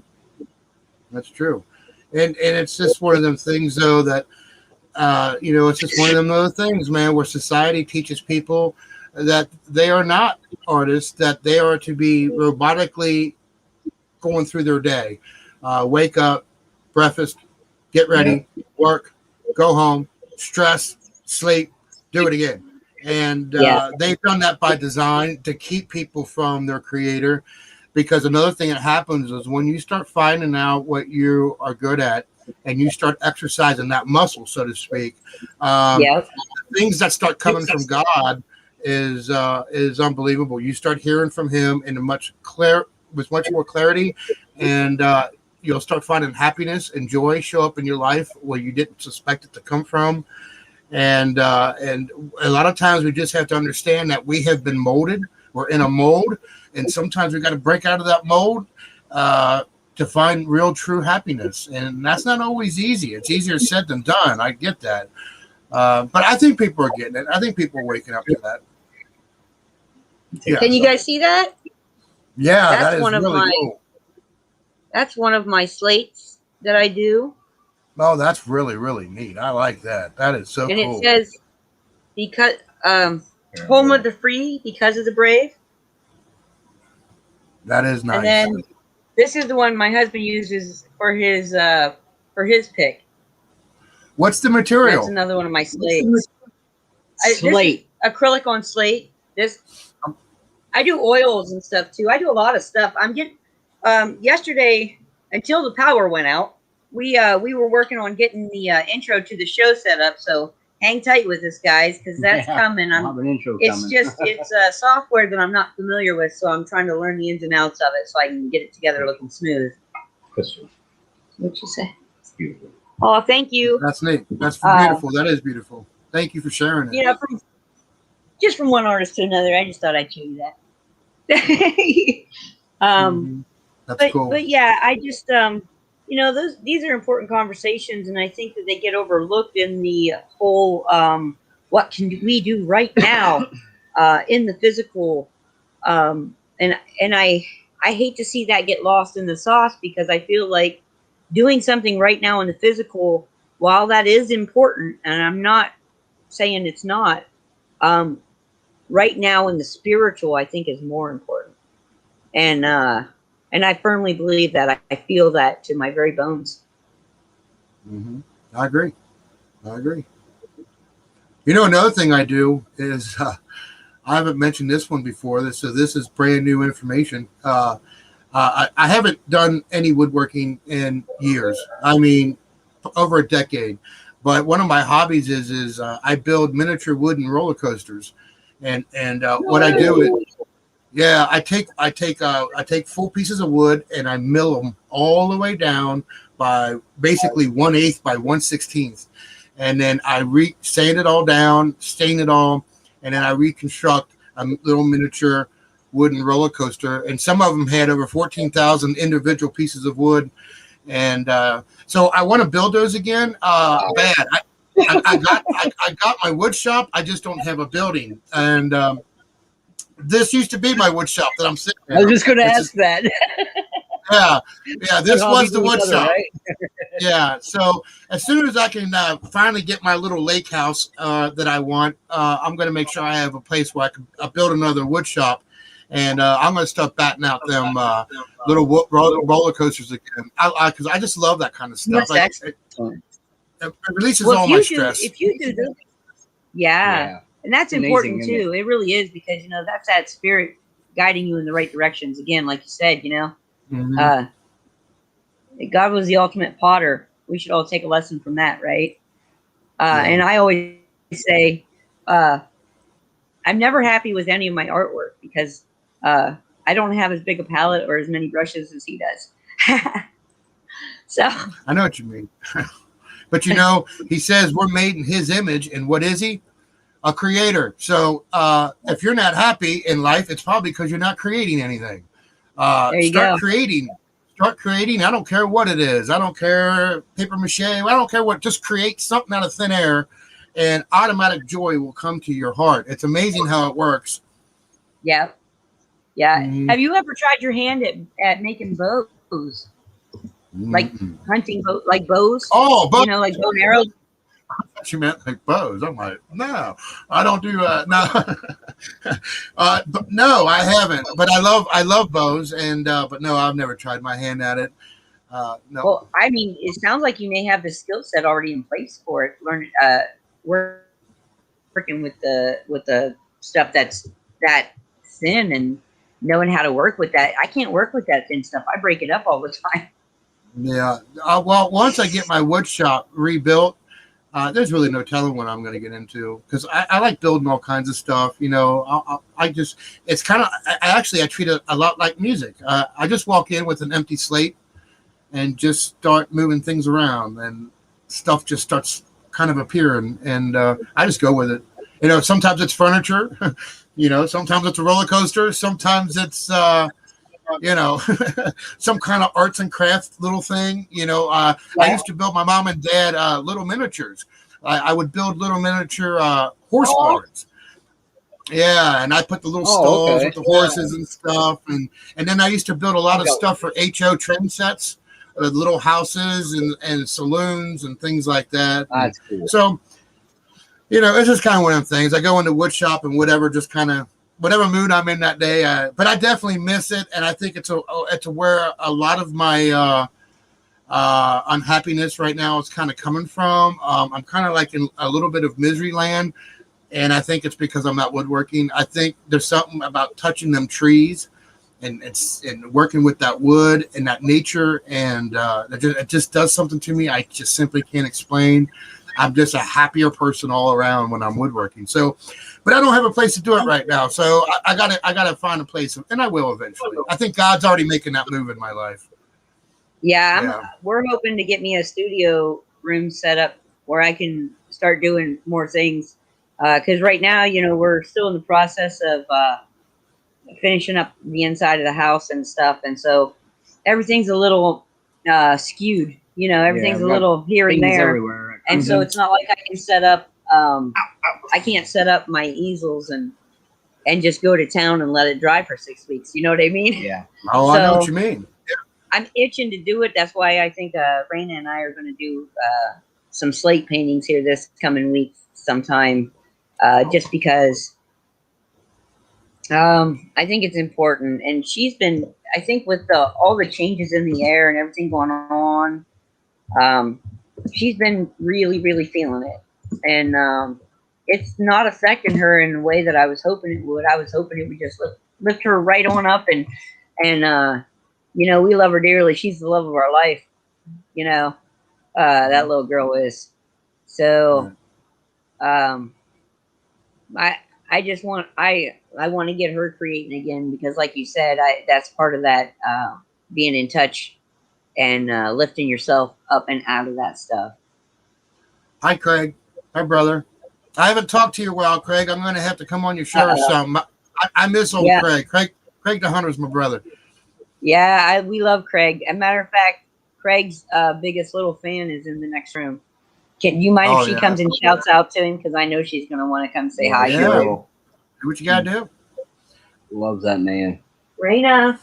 That's true. And it's just one of them things though that it's just one of them other things, man, where society teaches people that they are not artists, that they are to be robotically going through their day. Wake up, breakfast, get ready, work, go home, stress, sleep, do it again. And Yeah. they've done that by design to keep people from their creator. Because another thing that happens is when you start finding out what you are good at and you start exercising that muscle, so to speak, Yep. things that start coming from God is unbelievable. You start hearing from Him in with much more clarity, and you'll start finding happiness and joy show up in your life where you didn't suspect it to come from. And a lot of times we just have to understand that we have been molded. We're in a mold, and sometimes we got to break out of that mold to find real, true happiness. And that's not always easy. It's easier said than done. I get that. But I think people are getting it. I think people are waking up to that. Yeah. Can you guys see that? Yeah, That's that is one of really my- cool. That's one of my slates that I do. Oh, that's really, really neat. I like that. That is so And cool. it says, because home of the free, because of the brave. That is nice. And then this is the one my husband uses for his pick. What's the material? That's another one of my slates. Slate. Acrylic on slate. I do oils and stuff too. I do a lot of stuff. I'm getting yesterday, until the power went out, we were working on getting the intro to the show set up. So hang tight with us, guys, because that's coming. I'll have an intro It's coming. it's a software that I'm not familiar with, so I'm trying to learn the ins and outs of it so I can get it together looking smooth. Crystal. What'd you say? It's beautiful. Oh, thank you. That's neat. That's beautiful. That is beautiful. Thank you for sharing it. You know, just from one artist to another, I just thought I'd show you that. That's cool. But yeah, I just these are important conversations, and I think that they get overlooked in the whole what can we do right now in the physical, and I hate to see that get lost in the sauce, because I feel like doing something right now in the physical, while that is important, and I'm not saying it's not, right now in the spiritual, I think is more important. And I firmly believe that. I feel that to my very bones. Mm-hmm. I agree. Another thing I do is I haven't mentioned this one before. So this is brand new information. I haven't done any woodworking in years. I mean, over a decade. But one of my hobbies is I build miniature wooden roller coasters, and what I do is, Yeah, I take full pieces of wood and I mill them all the way down by basically 1/8 by 1/16, and then I sand it all down, stain it all, and then I reconstruct a little miniature wooden roller coaster. And some of them had over 14,000 individual pieces of wood, and so I want to build those again. Bad. I got my wood shop. I just don't have a building, and this used to be my wood shop that I'm sitting at. I was just going to ask that. Yeah. This was the wood shop. Right? Yeah. So as soon as I can finally get my little lake house that I want, I'm going to make sure I have a place where I can build another wood shop, and I'm going to start batting out them little roller coasters again. Because I just love that kind of stuff. It releases all my stress. If you do this, yeah. And that's important amazing, too. It really is, because that's that spirit guiding you in the right directions. Again, like you said, Mm-hmm. God was the ultimate potter. We should all take a lesson from that, right? And I always say, I'm never happy with any of my artwork because I don't have as big a palette or as many brushes as he does. So I know what you mean. But he says we're made in his image, and what is he? A creator. So if you're not happy in life, it's probably because you're not creating anything. There you Start go. creating. Start creating. I don't care what it is. I don't care paper mache. I don't care what. Just create something out of thin air, and automatic joy will come to your heart. It's amazing how it works. Yeah. Mm-hmm. Have you ever tried your hand at making bows? Like hunting like bows? Oh, bows. Like bow and arrows. She meant like bows. I'm like, no, I don't do no. But no, I haven't. But I love bows, and but no, I've never tried my hand at it. No. Well, I mean, it sounds like you may have the skill set already in place for it. Working with the stuff that's that thin and knowing how to work with that. I can't work with that thin stuff. I break it up all the time. Yeah. Well, once I get my wood shop rebuilt, there's really no telling what I'm going to get into, because I like building all kinds of stuff. It's kind of, I treat it a lot like music. I just walk in with an empty slate and just start moving things around, and stuff just starts kind of appearing, and I just go with it. Sometimes it's furniture, sometimes it's a roller coaster, sometimes it's, some kind of arts and crafts little thing. I used to build my mom and dad little miniatures. I would build little miniature horse barns. Yeah, and I put the little stalls with the horses and stuff, and then I used to build a lot of stuff for HO train sets, little houses and saloons and things like that. That's cool. So, it's just kind of one of them things. I go into wood shop and whatever mood I'm in that day, but I definitely miss it, and I think it's where a lot of my unhappiness right now is kind of coming from. I'm kind of like in a little bit of misery land, and I think it's because I'm not woodworking. I think there's something about touching them trees and working with that wood and that nature, and it just does something to me I just simply can't explain. I'm just a happier person all around when I'm woodworking. So, but I don't have a place to do it right now. So I gotta find a place, and I will eventually. I think God's already making that move in my life. Yeah, we're hoping to get me a studio room set up where I can start doing more things. Because right now, we're still in the process of finishing up the inside of the house and stuff, and so everything's a little skewed. Everything's a little here and there. Everywhere. And so it's not like I can set up. I can't set up my easels and just go to town and let it dry for 6 weeks. You know what I mean? Yeah. Oh, I know what you mean. Yeah. I'm itching to do it. That's why I think Raina and I are going to do some slate paintings here this coming week sometime. Just because I think it's important. And she's been, I think, with all the changes in the air and everything going on. She's been really, really feeling it, and it's not affecting her in the way that I was hoping it would. I was hoping it would just lift her right on up, and we love her dearly. She's the love of our life, that little girl is. So, I I just want I want to get her creating again because, like you said, that's part of that being in touch and lifting yourself up and out of that stuff. Hi, Craig. Hi, brother. I haven't talked to you a while, Craig. I'm going to have to come on your show or something. I miss old Craig. Craig the Hunter's my brother. Yeah, we love Craig. As a matter of fact, Craig's biggest little fan is in the next room. Can you mind if she comes and shouts out to him? Because I know she's going to want to come say hi. Yeah. Do what you got to do. Loves that man. Raina.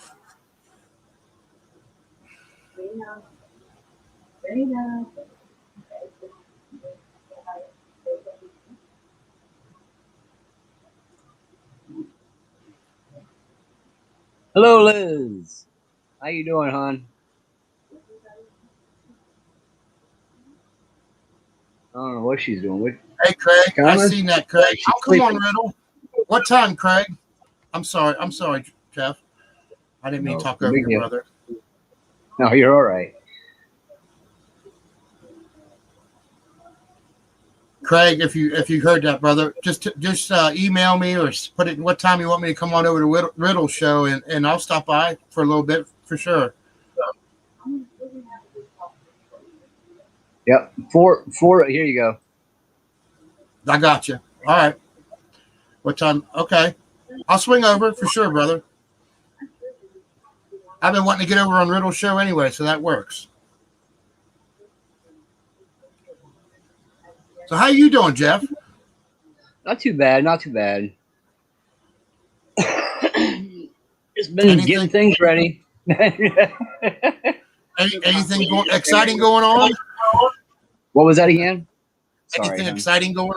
Hello, Liz. How you doing, hon? I don't know what she's doing. Hey, Craig. I seen that, Craig. Oh, come on, Riddle. What time, Craig? I'm sorry, Jeff. I didn't mean to talk over your brother. No, you're all right. Craig, if you heard that, brother, just email me or put it in what time you want me to come on over to Riddle show, and I'll stop by for a little bit for sure. Yep, four. Here you go. I got you. All right. What time? Okay, I'll swing over for sure, brother. I've been wanting to get over on Riddle show anyway, so that works. So how you doing, Jeff? Not too bad. Just been getting things ready. Anything exciting going on? What was that again? Anything exciting going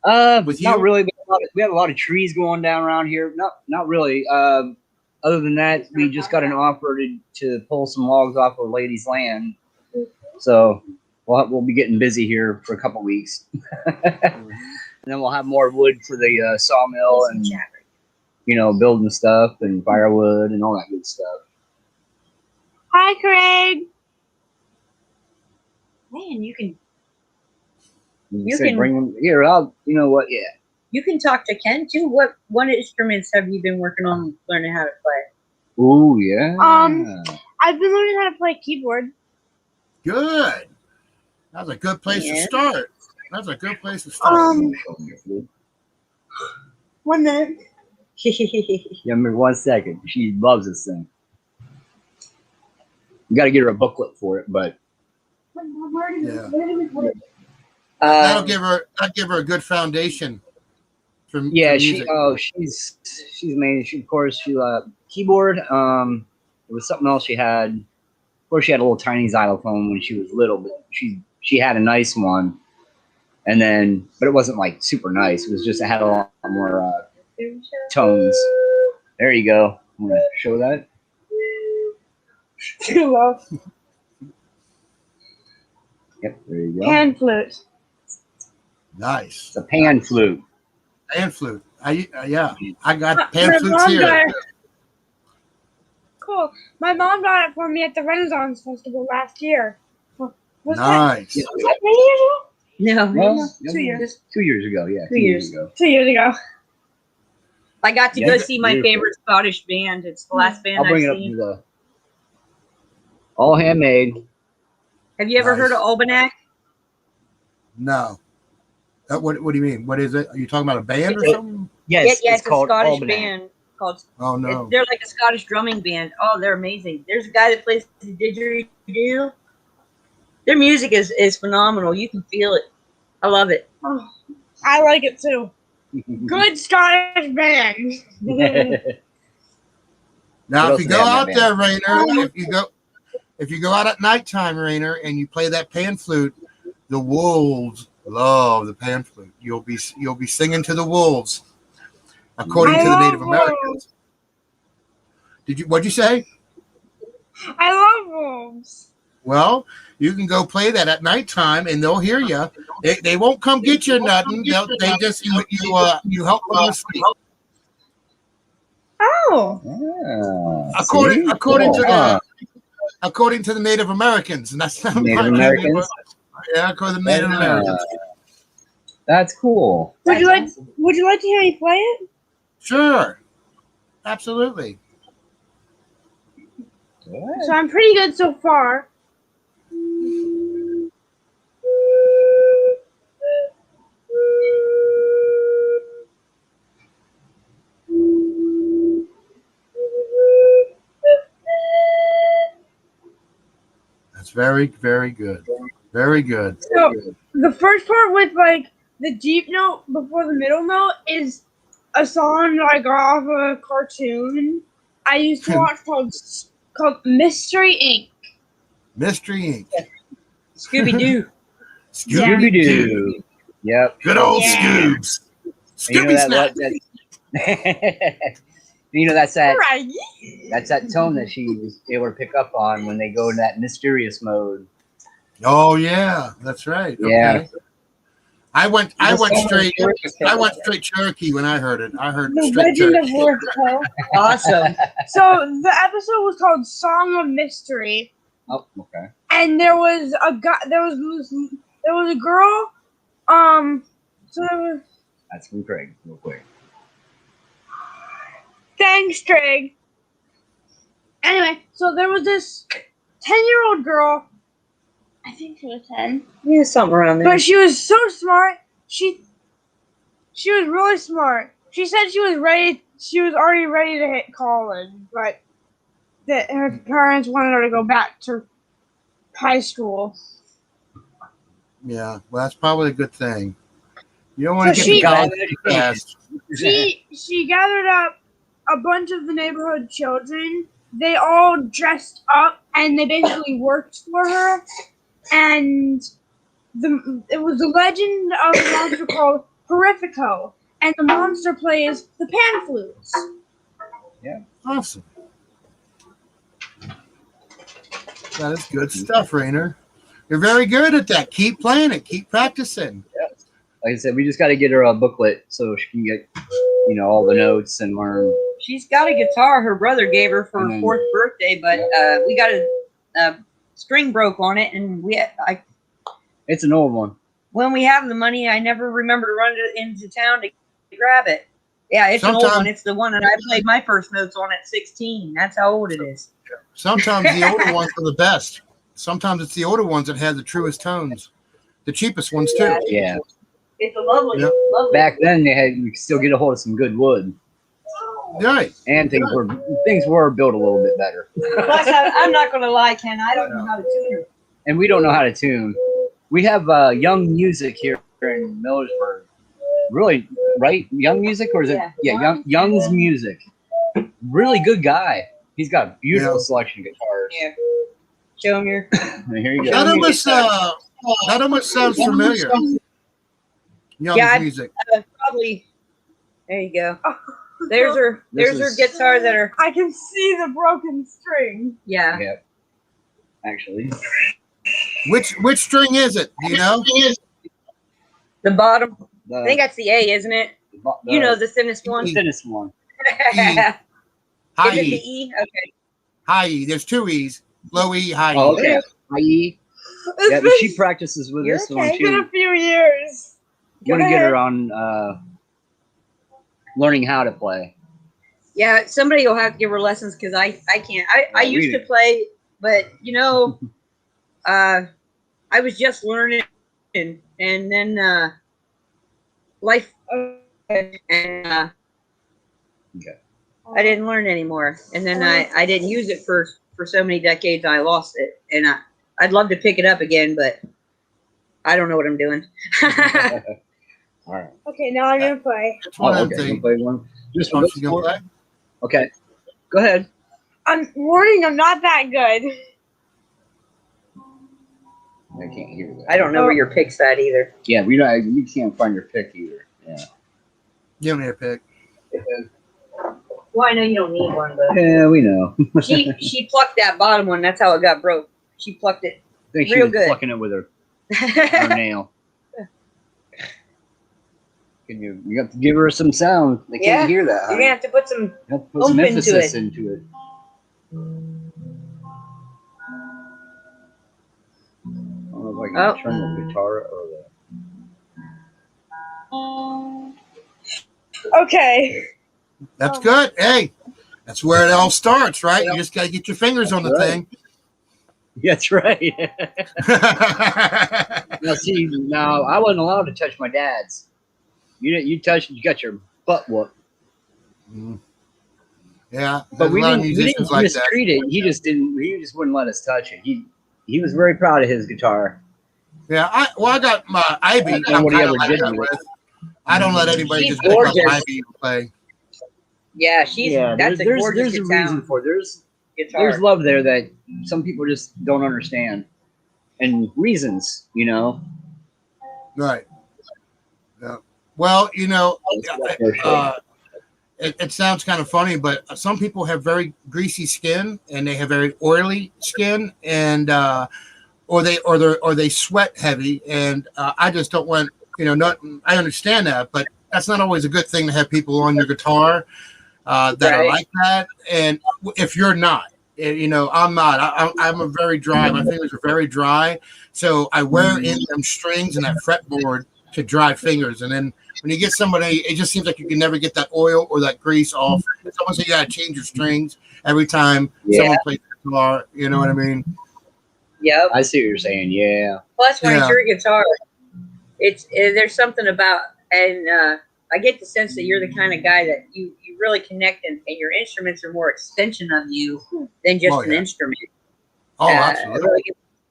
on? With not really. We have a lot of trees going down around here. Not really. Other than that, we just got an offer to pull some logs off of a lady's land. So we'll be getting busy here for a couple weeks. And then we'll have more wood for the sawmill and, building stuff and firewood and all that good stuff. Hi, Craig. Man, you can bring them here. You know what? Yeah. You can talk to Ken too. What instruments have you been working on learning how to play? Oh yeah. I've been learning how to play keyboard. Good. That's a good place to start. One minute. Give me 1 second. She loves this thing. You got to get her a booklet for it, but that'll give her a good foundation. For music. She's amazing. She keyboard. It was something else she had. Of course, she had a little tiny xylophone when she was little, but she had a nice one. And then, but it wasn't like super nice. It had a lot more tones. There you go. I'm gonna show that. Yep, there you go. Pan flute. Nice. It's a pan flute. Pan flute. I got pan flutes here. Cool. My mom got it for me at the Renaissance Festival last year. Nice. Was that 3 years ago? No, 2 years. 2 years ago, yeah. 2 years ago. 2 years ago. I got to go see my favorite Scottish band. It's the last band I've seen. It up all handmade. Have you ever heard of Almanac? No. What do you mean? What is it? Are you talking about a band or something? Yes, it's a Scottish band called. Oh no. They're like a Scottish drumming band. Oh, they're amazing. There's a guy that plays the didgeridoo. Their music is phenomenal. You can feel it. I love it. Oh, I like it too. Good Scottish band. Now, if you go out there, Rainer, if you go out at nighttime, Rainer, and you play that pan flute, the wolves love the pan flute. You'll be singing to the wolves, according to the Native Americans. What'd you say? I love wolves. Well, you can go play that at nighttime, and they'll hear you. They won't come get you or nothing. They just you help them to sleep. Oh. According to the Native Americans, and that's not Native Americans. Yeah, according to the Native Americans. That's cool. Would you like? awesome. Would you like to hear me play it? Sure. Absolutely. Good. So I'm pretty good so far. That's very, very good. Very good. So the first part with like the deep note before the middle note is a song that I got off a cartoon I used to watch called Mystery Inc. Mystery Inc. Scooby Doo. Yeah. Scooby Doo. Doo. Yep. Good old Yeah. Scoobs. And you know Scooby that, Snack. you know that's that Right. that's that tone that she was able to pick up on when they go in that mysterious mode. Oh yeah, that's right. Yeah. Okay. I went straight Cherokee when I heard it. I heard The straight Legend of Cherokee. Worthco. Awesome. So the episode was called Song of Mystery, Oh, okay. and there was a guy. There was a girl. So there was. That's from Craig, real quick. Thanks, Trig. Anyway, so there was this 10-year-old girl. I think she was 10. Yeah, something around there. But she was so smart. She was really smart. She said she was ready. She was already ready to hit college, but that her parents wanted her to go back to high school. Yeah, well, that's probably a good thing. You don't want So to get she- to college too fast. She gathered up a bunch of the neighborhood children. They all dressed up and they basically worked for her. And it was the legend of a monster called Horrifico. And the monster plays the pan flutes. Awesome. That is good stuff, Rainer. You're very good at that. Keep playing it. Keep practicing. Like I said, we just got to get her a booklet so she can get, all the notes and learn. She's got a guitar her brother gave her for her Mhm. 4th birthday, but we got a string broke on it, and It's an old one. when we have the money, I never remember to run into town to grab it. Yeah, it's an old Sometime- one. It's the one that I played my first notes on at 16. That's how old it is. Sometimes the older ones are the best. Sometimes it's the older ones that have the truest tones. The cheapest ones too. Yeah. It's a lovely, Yeah. lovely. Back then, you could still get a hold of some good wood, Right. and things were built a little bit better. Plus, I'm not going to lie, Ken. I don't know how to tune her. And we don't know how to tune. We have Young Music here in Millersburg. Really, right? Young Music, or is it? Yeah. Young's Music. Really good guy. He's got a beautiful Yeah. selection of guitars. Yeah. Show him your. And here you That go. almost sounds familiar. Young's Yeah, music. Probably. There you go. There's her. There's her guitar that are. I can see the broken string. Yeah. Yeah. Actually, Which string is it? Do you know? The bottom. the, I think that's the A, isn't it? You know, the thinnest one. the thinnest one. Is it High the E. E? Okay. High E. There's two E's. Low E, high E. Oh, okay. IE. Yeah, but she It's practices with You're us, so okay. been a few years. we're Go gonna get ahead. her on learning how to play. Yeah, somebody will have to give her lessons because I can't. I Yeah, used we- to play, but I was just learning, and then life, and Okay. I didn't learn anymore. And then I didn't use it for so many decades. I lost it, and I'd love to pick it up again, but I don't know what I'm doing. All right. Okay, now I'm gonna play. It's one of okay. them You things. play one. Just Oh, one. she gonna play? Okay. Go ahead. I'm warning. I'm not that good. I can't hear that. I don't know where your pick's at either. Yeah, we can't find your pick either. Yeah. You don't need a pick. Well, I know you don't need one, but Yeah, we know. she plucked that bottom one. That's how it got broke. She plucked it. I think she Real was good. plucking it with her nail. You have to give her some sound. They Yeah, can't hear that. You're gonna have to put some. You have to put some oomph into emphasis it. into it. I don't know if I can Oh. turn the guitar or the. Okay. That's good. Hey, that's where it all starts, right? You just got to get your fingers on the Right. thing. That's right. Now, see, now I wasn't allowed to touch my dad's. You touched, you got your butt whooped. Yeah, But there's a we lot of didn't musicians like that. mistreat it. He just didn't. He just wouldn't let us touch it. He was very proud of his guitar. Yeah, I got my Ivy. And I'm what he kind of ever like did that with with. I don't let anybody She's just pick up gorgeous. Ivy and play. Yeah, she's that's a gorgeous there's a reason guitar. for it. There's love there that some people just don't understand, and reasons, you know. Right. Yeah. Well, you know, it sounds kind of funny, but some people have very greasy skin and they have very oily skin, and or they sweat heavy, and I just don't want, you know, not. I understand that, but that's not always a good thing to have people on your guitar that are like that. And if you're not, you know, I'm not. I'm a very dry. My fingers are very dry, so I wear in them strings and that fretboard to dry fingers, and then when you get somebody, it just seems like you can never get that oil or that grease off. It's almost like you got to change your strings every time someone plays the guitar. You know what I mean? Yep. I see what you're saying. Yeah. Plus, when it's your guitar, there's something about, and I get the sense that you're the kind of guy that you really connect, and your instruments are more extension of you than just an instrument. Oh, absolutely. Really,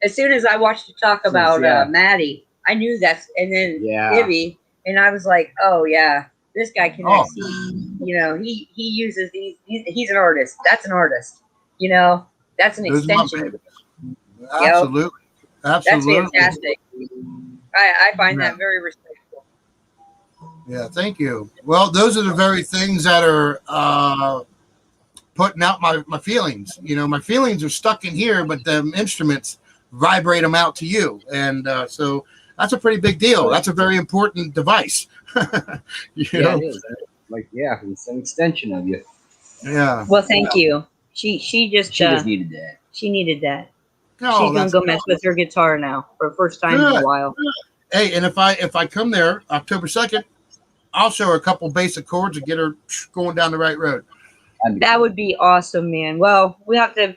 as soon as I watched you talk about Maddie, I knew that's, and then Ivy, and I was like, oh yeah, this guy connects. You know, he uses these. He's an artist. That's an artist. You know, that's an extension. Absolutely. Absolutely. That's fantastic. I find that very respectful. Yeah, thank you. Well, those are the very things that are putting out my feelings. You know, my feelings are stuck in here, but the instruments vibrate them out to you. And so that's a pretty big deal. That's a very important device. you know? It is. Like, it's an extension of you. Yeah. Well, thank you. She just needed that. She needed that. Oh, she's gonna go mess with her guitar now for the first time in a while. Hey, and if I come there October 2nd, I'll show her a couple basic chords and get her going down the right road. That would be awesome, man. Well, we'll have to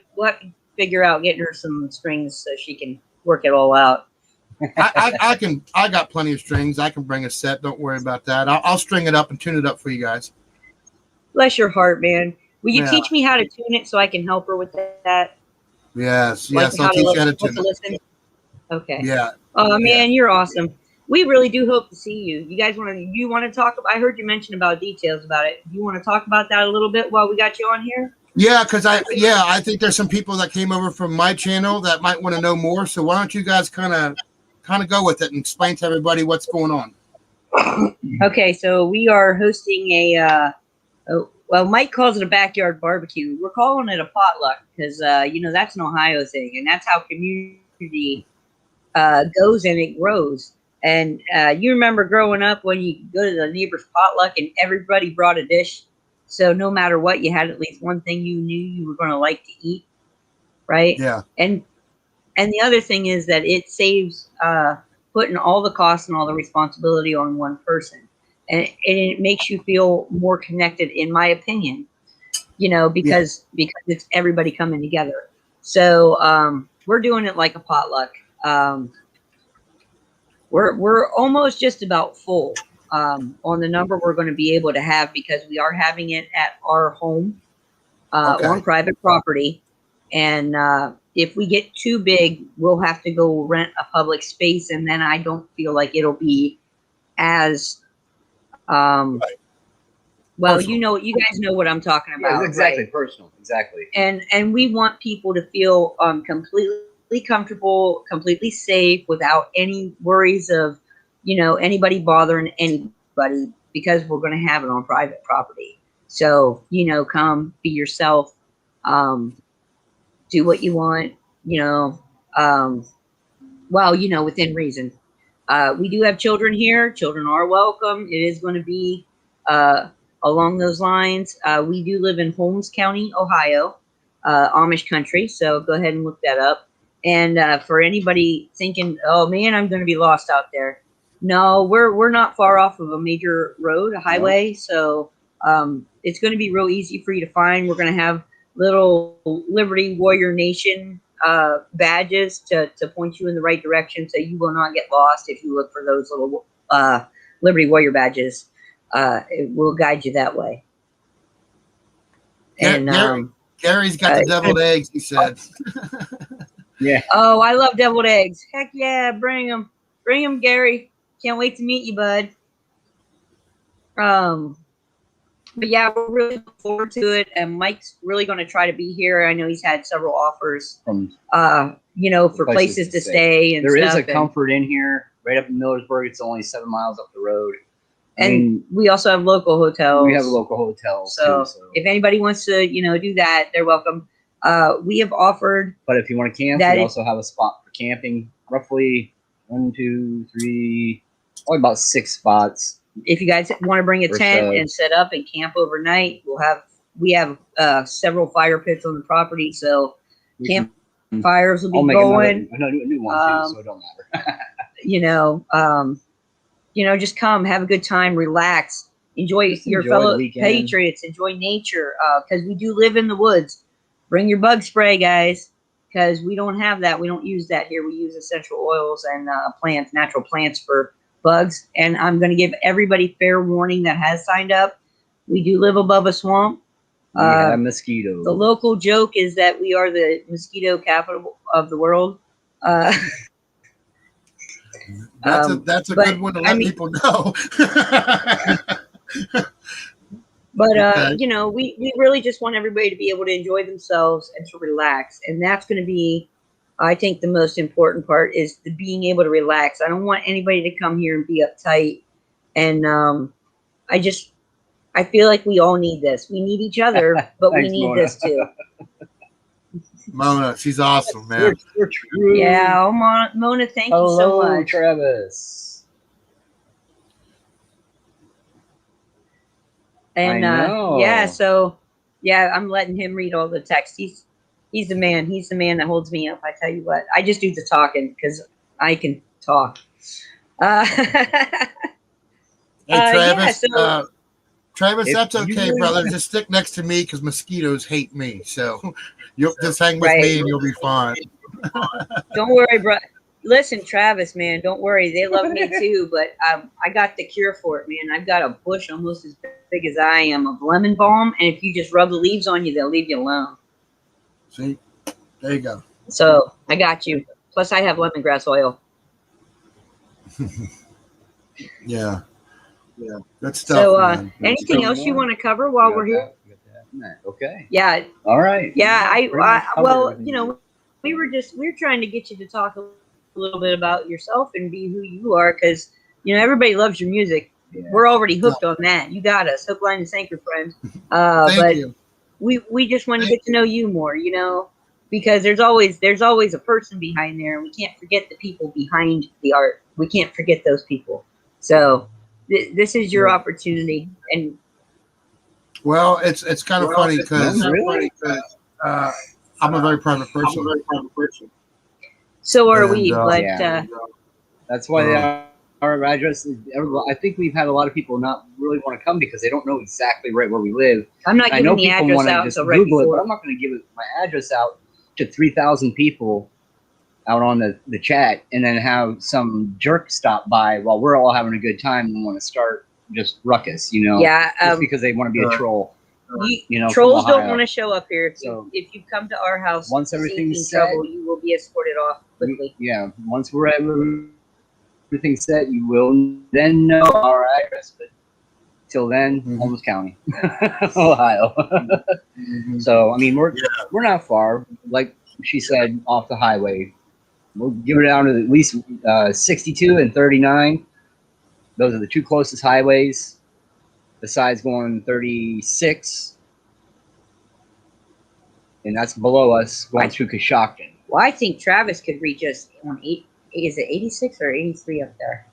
figure out getting her some strings so she can work it all out. I got plenty of strings. I can bring a set. Don't worry about that. I'll string it up and tune it up for you guys. Bless your heart, man. Will you teach me how to tune it so I can help her with that? Yes, I'll teach you how to tune it. Listen? Okay. Yeah. Oh man, you're awesome. We really do hope to see you. You guys want to talk about? I heard you mention about details about it. You want to talk about that a little bit while we got you on here? Yeah, because I think there's some people that came over from my channel that might want to know more. So why don't you guys kind of go with it and explain to everybody what's going on? Okay, so we are hosting well, Mike calls it a backyard barbecue. We're calling it a potluck because that's an Ohio thing, and that's how community goes and it grows. And you remember growing up when you go to the neighbor's potluck and everybody brought a dish. So no matter what, you had at least one thing you knew you were going to like to eat, right? Yeah. And the other thing is that it saves putting all the costs and all the responsibility on one person. And it makes you feel more connected, in my opinion, because it's everybody coming together. So we're doing it like a potluck. We're almost just about full on the number we're going to be able to have because we are having it at our home on private property. And if we get too big, we'll have to go rent a public space. And then I don't feel like it'll be as well, personal. You guys know what I'm talking about. Yeah, exactly. Right? Personal. Exactly. And we want people to feel completely comfortable, completely safe, without any worries of, anybody bothering anybody, because we're going to have it on private property. So, come be yourself, do what you want, within reason. We do have children here. Children are welcome. It is going to be along those lines. We do live in Holmes County, Ohio, Amish country. So go ahead and look that up. And for anybody thinking, oh man, I'm going to be lost out there. No, we're not far off of a major road, a highway, so it's going to be real easy for you to find. We're going to have little Liberty Warrior Nation badges to point you in the right direction, so you will not get lost if you look for those little Liberty Warrior badges. It will guide you that way. And Gary's got the deviled eggs, he said. Yeah. Oh, I love deviled eggs. Heck yeah, bring them, Gary. Can't wait to meet you, bud. But yeah, we're really looking forward to it, and Mike's really going to try to be here. I know he's had several offers From for places to stay and there stuff. is a comfort in here, right up in Millersburg. It's only 7 miles up the road. I mean, we also have local hotels. We have a local hotel, so if anybody wants to, do that, they're welcome. We have offered. But if you want to camp, we also have a spot for camping. Roughly 1, 2, 3, probably about 6 spots. If you guys want to bring a tent and set up and camp overnight, we have several fire pits on the property, so campfires will be going. A new one too, so it don't matter. Just come, have a good time, relax, enjoy your fellow patriots, enjoy nature, because we do live in the woods. Bring your bug spray, guys, because we don't have that. We don't use that here. We use essential oils and natural plants for bugs. And I'm going to give everybody fair warning that has signed up. We do live above a swamp. We have mosquitoes. The local joke is that we are the mosquito capital of the world. That's a good one to let people know. But we really just want everybody to be able to enjoy themselves and to relax, and that's going to be, I think, the most important part is the being able to relax. I don't want anybody to come here and be uptight, and I feel like we all need this. We need each other, but Thanks, we need Mona. this too. Mona, she's awesome, man. We're true. Yeah, Mona, thank you so much. Travis. And I'm letting him read all the text. He's the man. He's the man that holds me up. I tell you what, I just do the talking because I can talk. Hey, Travis. Travis, that's okay, brother. Just stick next to me because mosquitoes hate me. So you'll just hang with me and you'll be fine. Don't worry, bro. Listen, Travis, man, don't worry. They love me too, but I got the cure for it, man. I've got a bush almost as big as I am of lemon balm, and if you just rub the leaves on you, they'll leave you alone. See? There you go. So I got you. Plus, I have lemongrass oil. Yeah. Good stuff. So anything else you want to cover while we're here? Okay. Yeah. All right. Yeah. We were trying to get you to talk a little bit about yourself and be who you are, because everybody loves your music. Yeah. We're already hooked on that. You got us hook, line, and sinker, friend. Thank you. We just want to get to know you more, because there's always a person behind there, and we can't forget the people behind the art. We can't forget those people. So this is your opportunity. And well, it's kind of funny because I'm a very private person. So are we, but that's why our address is. I think we've had a lot of people not really want to come because they don't know exactly right where we live. I'm not giving the address out until right before. But I'm not going to give my address out to 3,000 people out on the chat and then have some jerk stop by while we're all having a good time and want to start just ruckus, Yeah, just because they want to be a troll. Trolls don't want to show up here. If you come to our house, once everything's set, trouble, you will be escorted off quickly. Once we're everything's set, you will then know our address. But till then, Holmes County, Ohio. So I mean, we're not far. Like she said, off the highway. We'll give it down to at least 62 and 39. Those are the two closest highways. Besides going 36, and that's below us going through Coshocton. Well, I think Travis could reach us on is it 86 or 83 up there?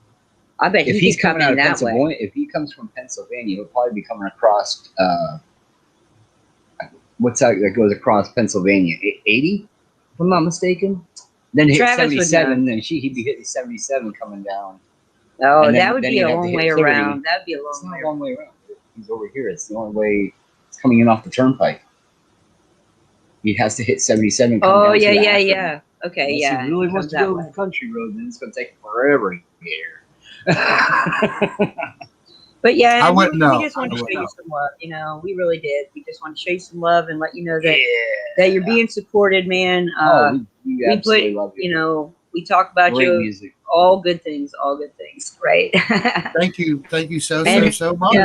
I bet if he's coming out of that Pennsylvania, way. If he comes from Pennsylvania, he'll probably be coming across. What's that goes across Pennsylvania? 80, if I'm not mistaken. Then hit Travis 77. Then he'd be hitting 77 coming down. Oh, And that would then be you'd a have to long hit way Liberty. around. That'd be a It's long not way a long way around. He's over here. It's the only way. It's coming in off the turnpike. He has to hit 77. Come Oh, down yeah, to the yeah, Akron. yeah. Okay, Unless yeah. he really he wants comes to that go way. the country road, then it's going to take forever to get here. But yeah, I and wouldn't know. we just want to I show wouldn't you know. some love. You know, we really did. We just want to show you some love and let you know that Yeah. you're being supported, man. We We absolutely put, love you. you know, we talk about Great you. music. All good things, right? Thank you so And- much. yeah.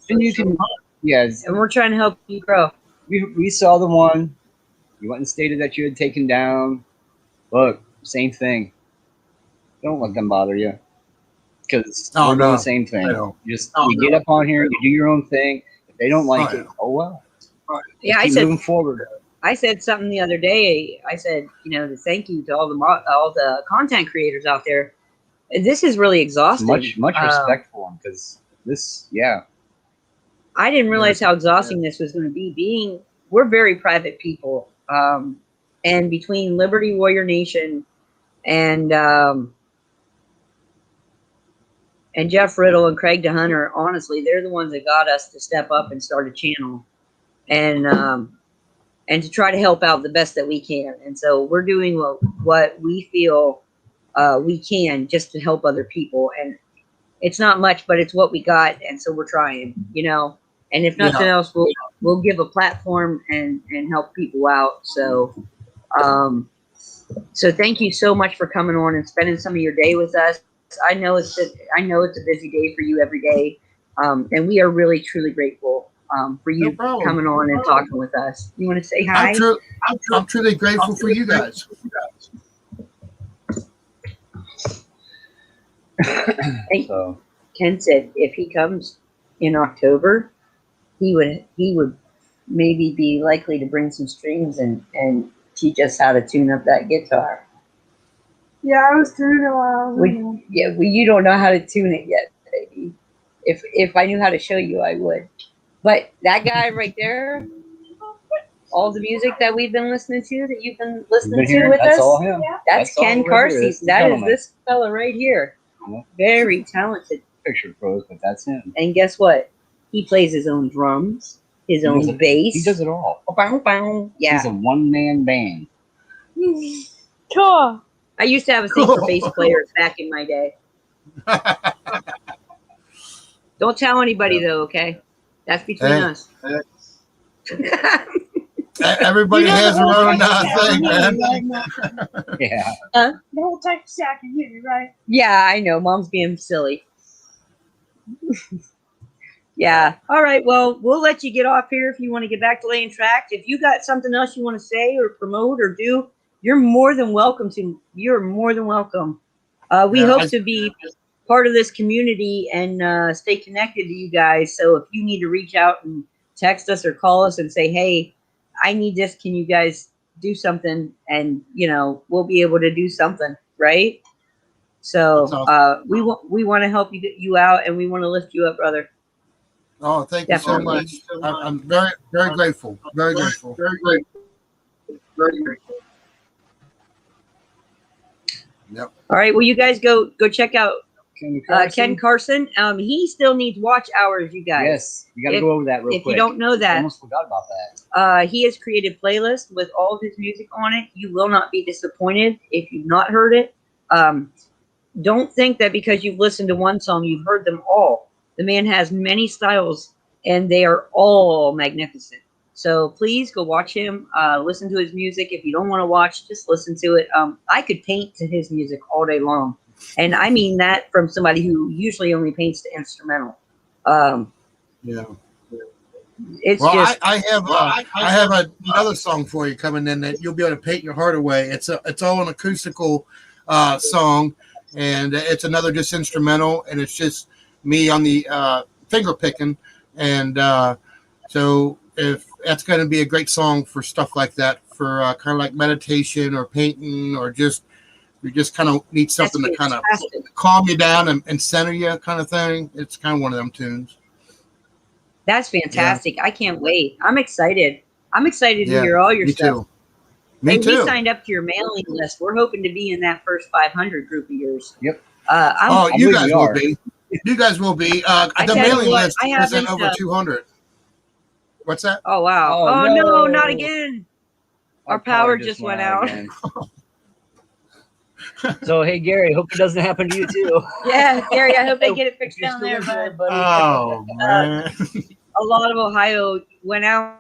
And you can, yes. And we're trying to help you grow. We saw the one. You went and stated that you had taken down. Look, same thing. Don't let them bother you. Because Oh, we're doing no. the same I thing. don't. You get up on here, you do your own thing. If they don't like it, oh well. Yeah, Just I keep said moving forward. I said something the other day. I said, you know, thank you to all the content creators out there. This is really exhausting. Much respect for them, because this, yeah. I didn't realize how exhausting this was going to be. We're very private people, and between Liberty Warrior Nation and Jeff Riddle and Craig DeHunter, honestly, they're the ones that got us to step up and start a channel, and to try to help out the best that we can. And so we're doing what we feel we can just to help other people. And it's not much, but it's what we got, and so we're trying, you know. And if nothing else, we'll give a platform and help people out. So, so thank you so much for coming on and spending some of your day with us. I know it's a busy day for you every day, and we are really truly grateful for you coming on and talking with us. You want to say hi? I'm truly grateful for you guys. So Ken said if he comes in October, he would maybe be likely to bring some strings and teach us how to tune up that guitar. Yeah, I was tuning it while I was in there. Well, you don't know how to tune it yet, baby. If I knew how to show you, I would. But that guy right there, all the music that we've been listening to, that you've been listening to with that's us, all him. that's Ken Karson. That is this fella right here. Yeah. Very talented. Picture pros, but that's him. And guess what? He plays his own drums, his own bass. He does it all. Yeah. He's a one-man band. Cool. I used to have a thing for bass players back in my day. Don't tell anybody though, okay? That's between us. Everybody has their own thing, man. Yeah. The whole Texas stack can hear you, right? Yeah, I know. Mom's being silly. Yeah. All right. Well, we'll let you get off here if you want to get back to laying tracks. If you got something else you want to say or promote or do, you're more than welcome to. You're more than welcome. We hope to be part of this community and stay connected to you guys. So if you need to reach out and text us or call us and say, hey, I need this. Can you guys do something? And, you know, we'll be able to do something. Right. So we want to help you out, and we want to lift you up, brother. Oh, thank you so much. I'm very, very grateful. Very grateful. Very grateful. Very grateful. Yep. All right. Well, you guys go check out Ken Karson. He still needs watch hours, you guys. Yes, you got to go over that real quick. If you don't know that, I almost forgot about that. He has created playlists with all of his music on it. You will not be disappointed if you've not heard it. Don't think that because you've listened to one song, you've heard them all. The man has many styles, and they are all magnificent. So please go watch him. Listen to his music. If you don't want to watch, just listen to it. I could paint to his music all day long. And I mean that from somebody who usually only paints the instrumental. Yeah. It's well, just. I have another song for you coming in that you'll be able to paint your heart away. It's all an acoustical song, and it's another just instrumental, and it's just me on the finger picking, and so if that's going to be a great song for stuff like that, for kind of like meditation or painting, or just you just kind of need something to kind of calm you down and center you, kind of thing. It's kind of one of them tunes. That's fantastic. Yeah. I can't wait. I'm excited. I'm excited to hear all your stuff. Me too. We signed up to your mailing list. We're hoping to be in that first 500 group of yours. Yep. I'm, You with guys you will are. be. You guys will be. The tell you mailing what, list I is at haven't, over 200. What's that? oh wow. Oh, Oh no, not no. again. Our power just went out. again. So hey Gary, hope it doesn't happen to you too. Yeah, Gary, I hope they get it If fixed you're down still there, there, bud. buddy. Oh man. A lot of Ohio went out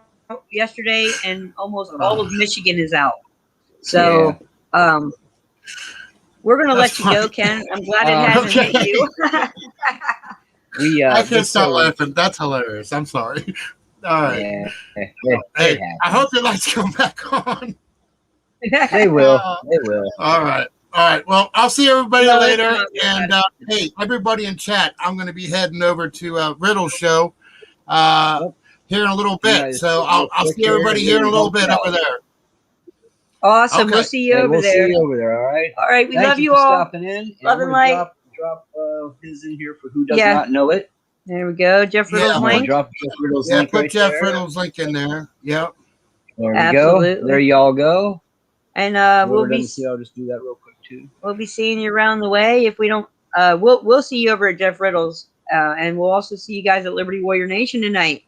yesterday, and almost all of Michigan is out. So, we're gonna That's let you go, funny. Ken. I'm glad it hasn't Okay. hit you. We I can't just stop so- laughing. That's hilarious. I'm sorry. All right. Yeah. Hey, I hope your lights come back on. They will. They will. All right. All right. Well, I'll see everybody No, later. it's not And bad. hey, everybody in chat, I'm going to be heading over to Riddle's show here in a little bit. Nice. So Real I'll quick see everybody here in a little help bit out. over there. Awesome. Okay. We'll see you Hey, over we'll there. see you over there. All right. All right. We Thank love you for all. stopping in. Love I'm and gonna light. Drop his in here for who does not know it. There we go. Jeff Riddle's Yeah. I'm gonna link. drop Jeff Riddle's Yeah, link put right Jeff there. Riddle's link in there. Yep. There we Absolutely. go. There y'all go. And I'll just do that real quick too. we'll be seeing you around the way. If we don't, we'll see you over at Jeff Riddle's, and we'll also see you guys at Liberty Warrior Nation tonight.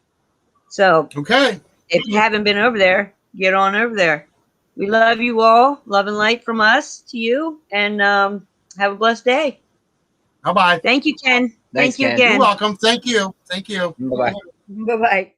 So Okay. if you haven't been over there, get on over there. We love you all. Love and light from us to you, and have a blessed day. Bye-bye. Thank you, Ken. Thanks, Thank you Ken. again. You're welcome. Thank you. Thank you. Bye bye. Bye bye.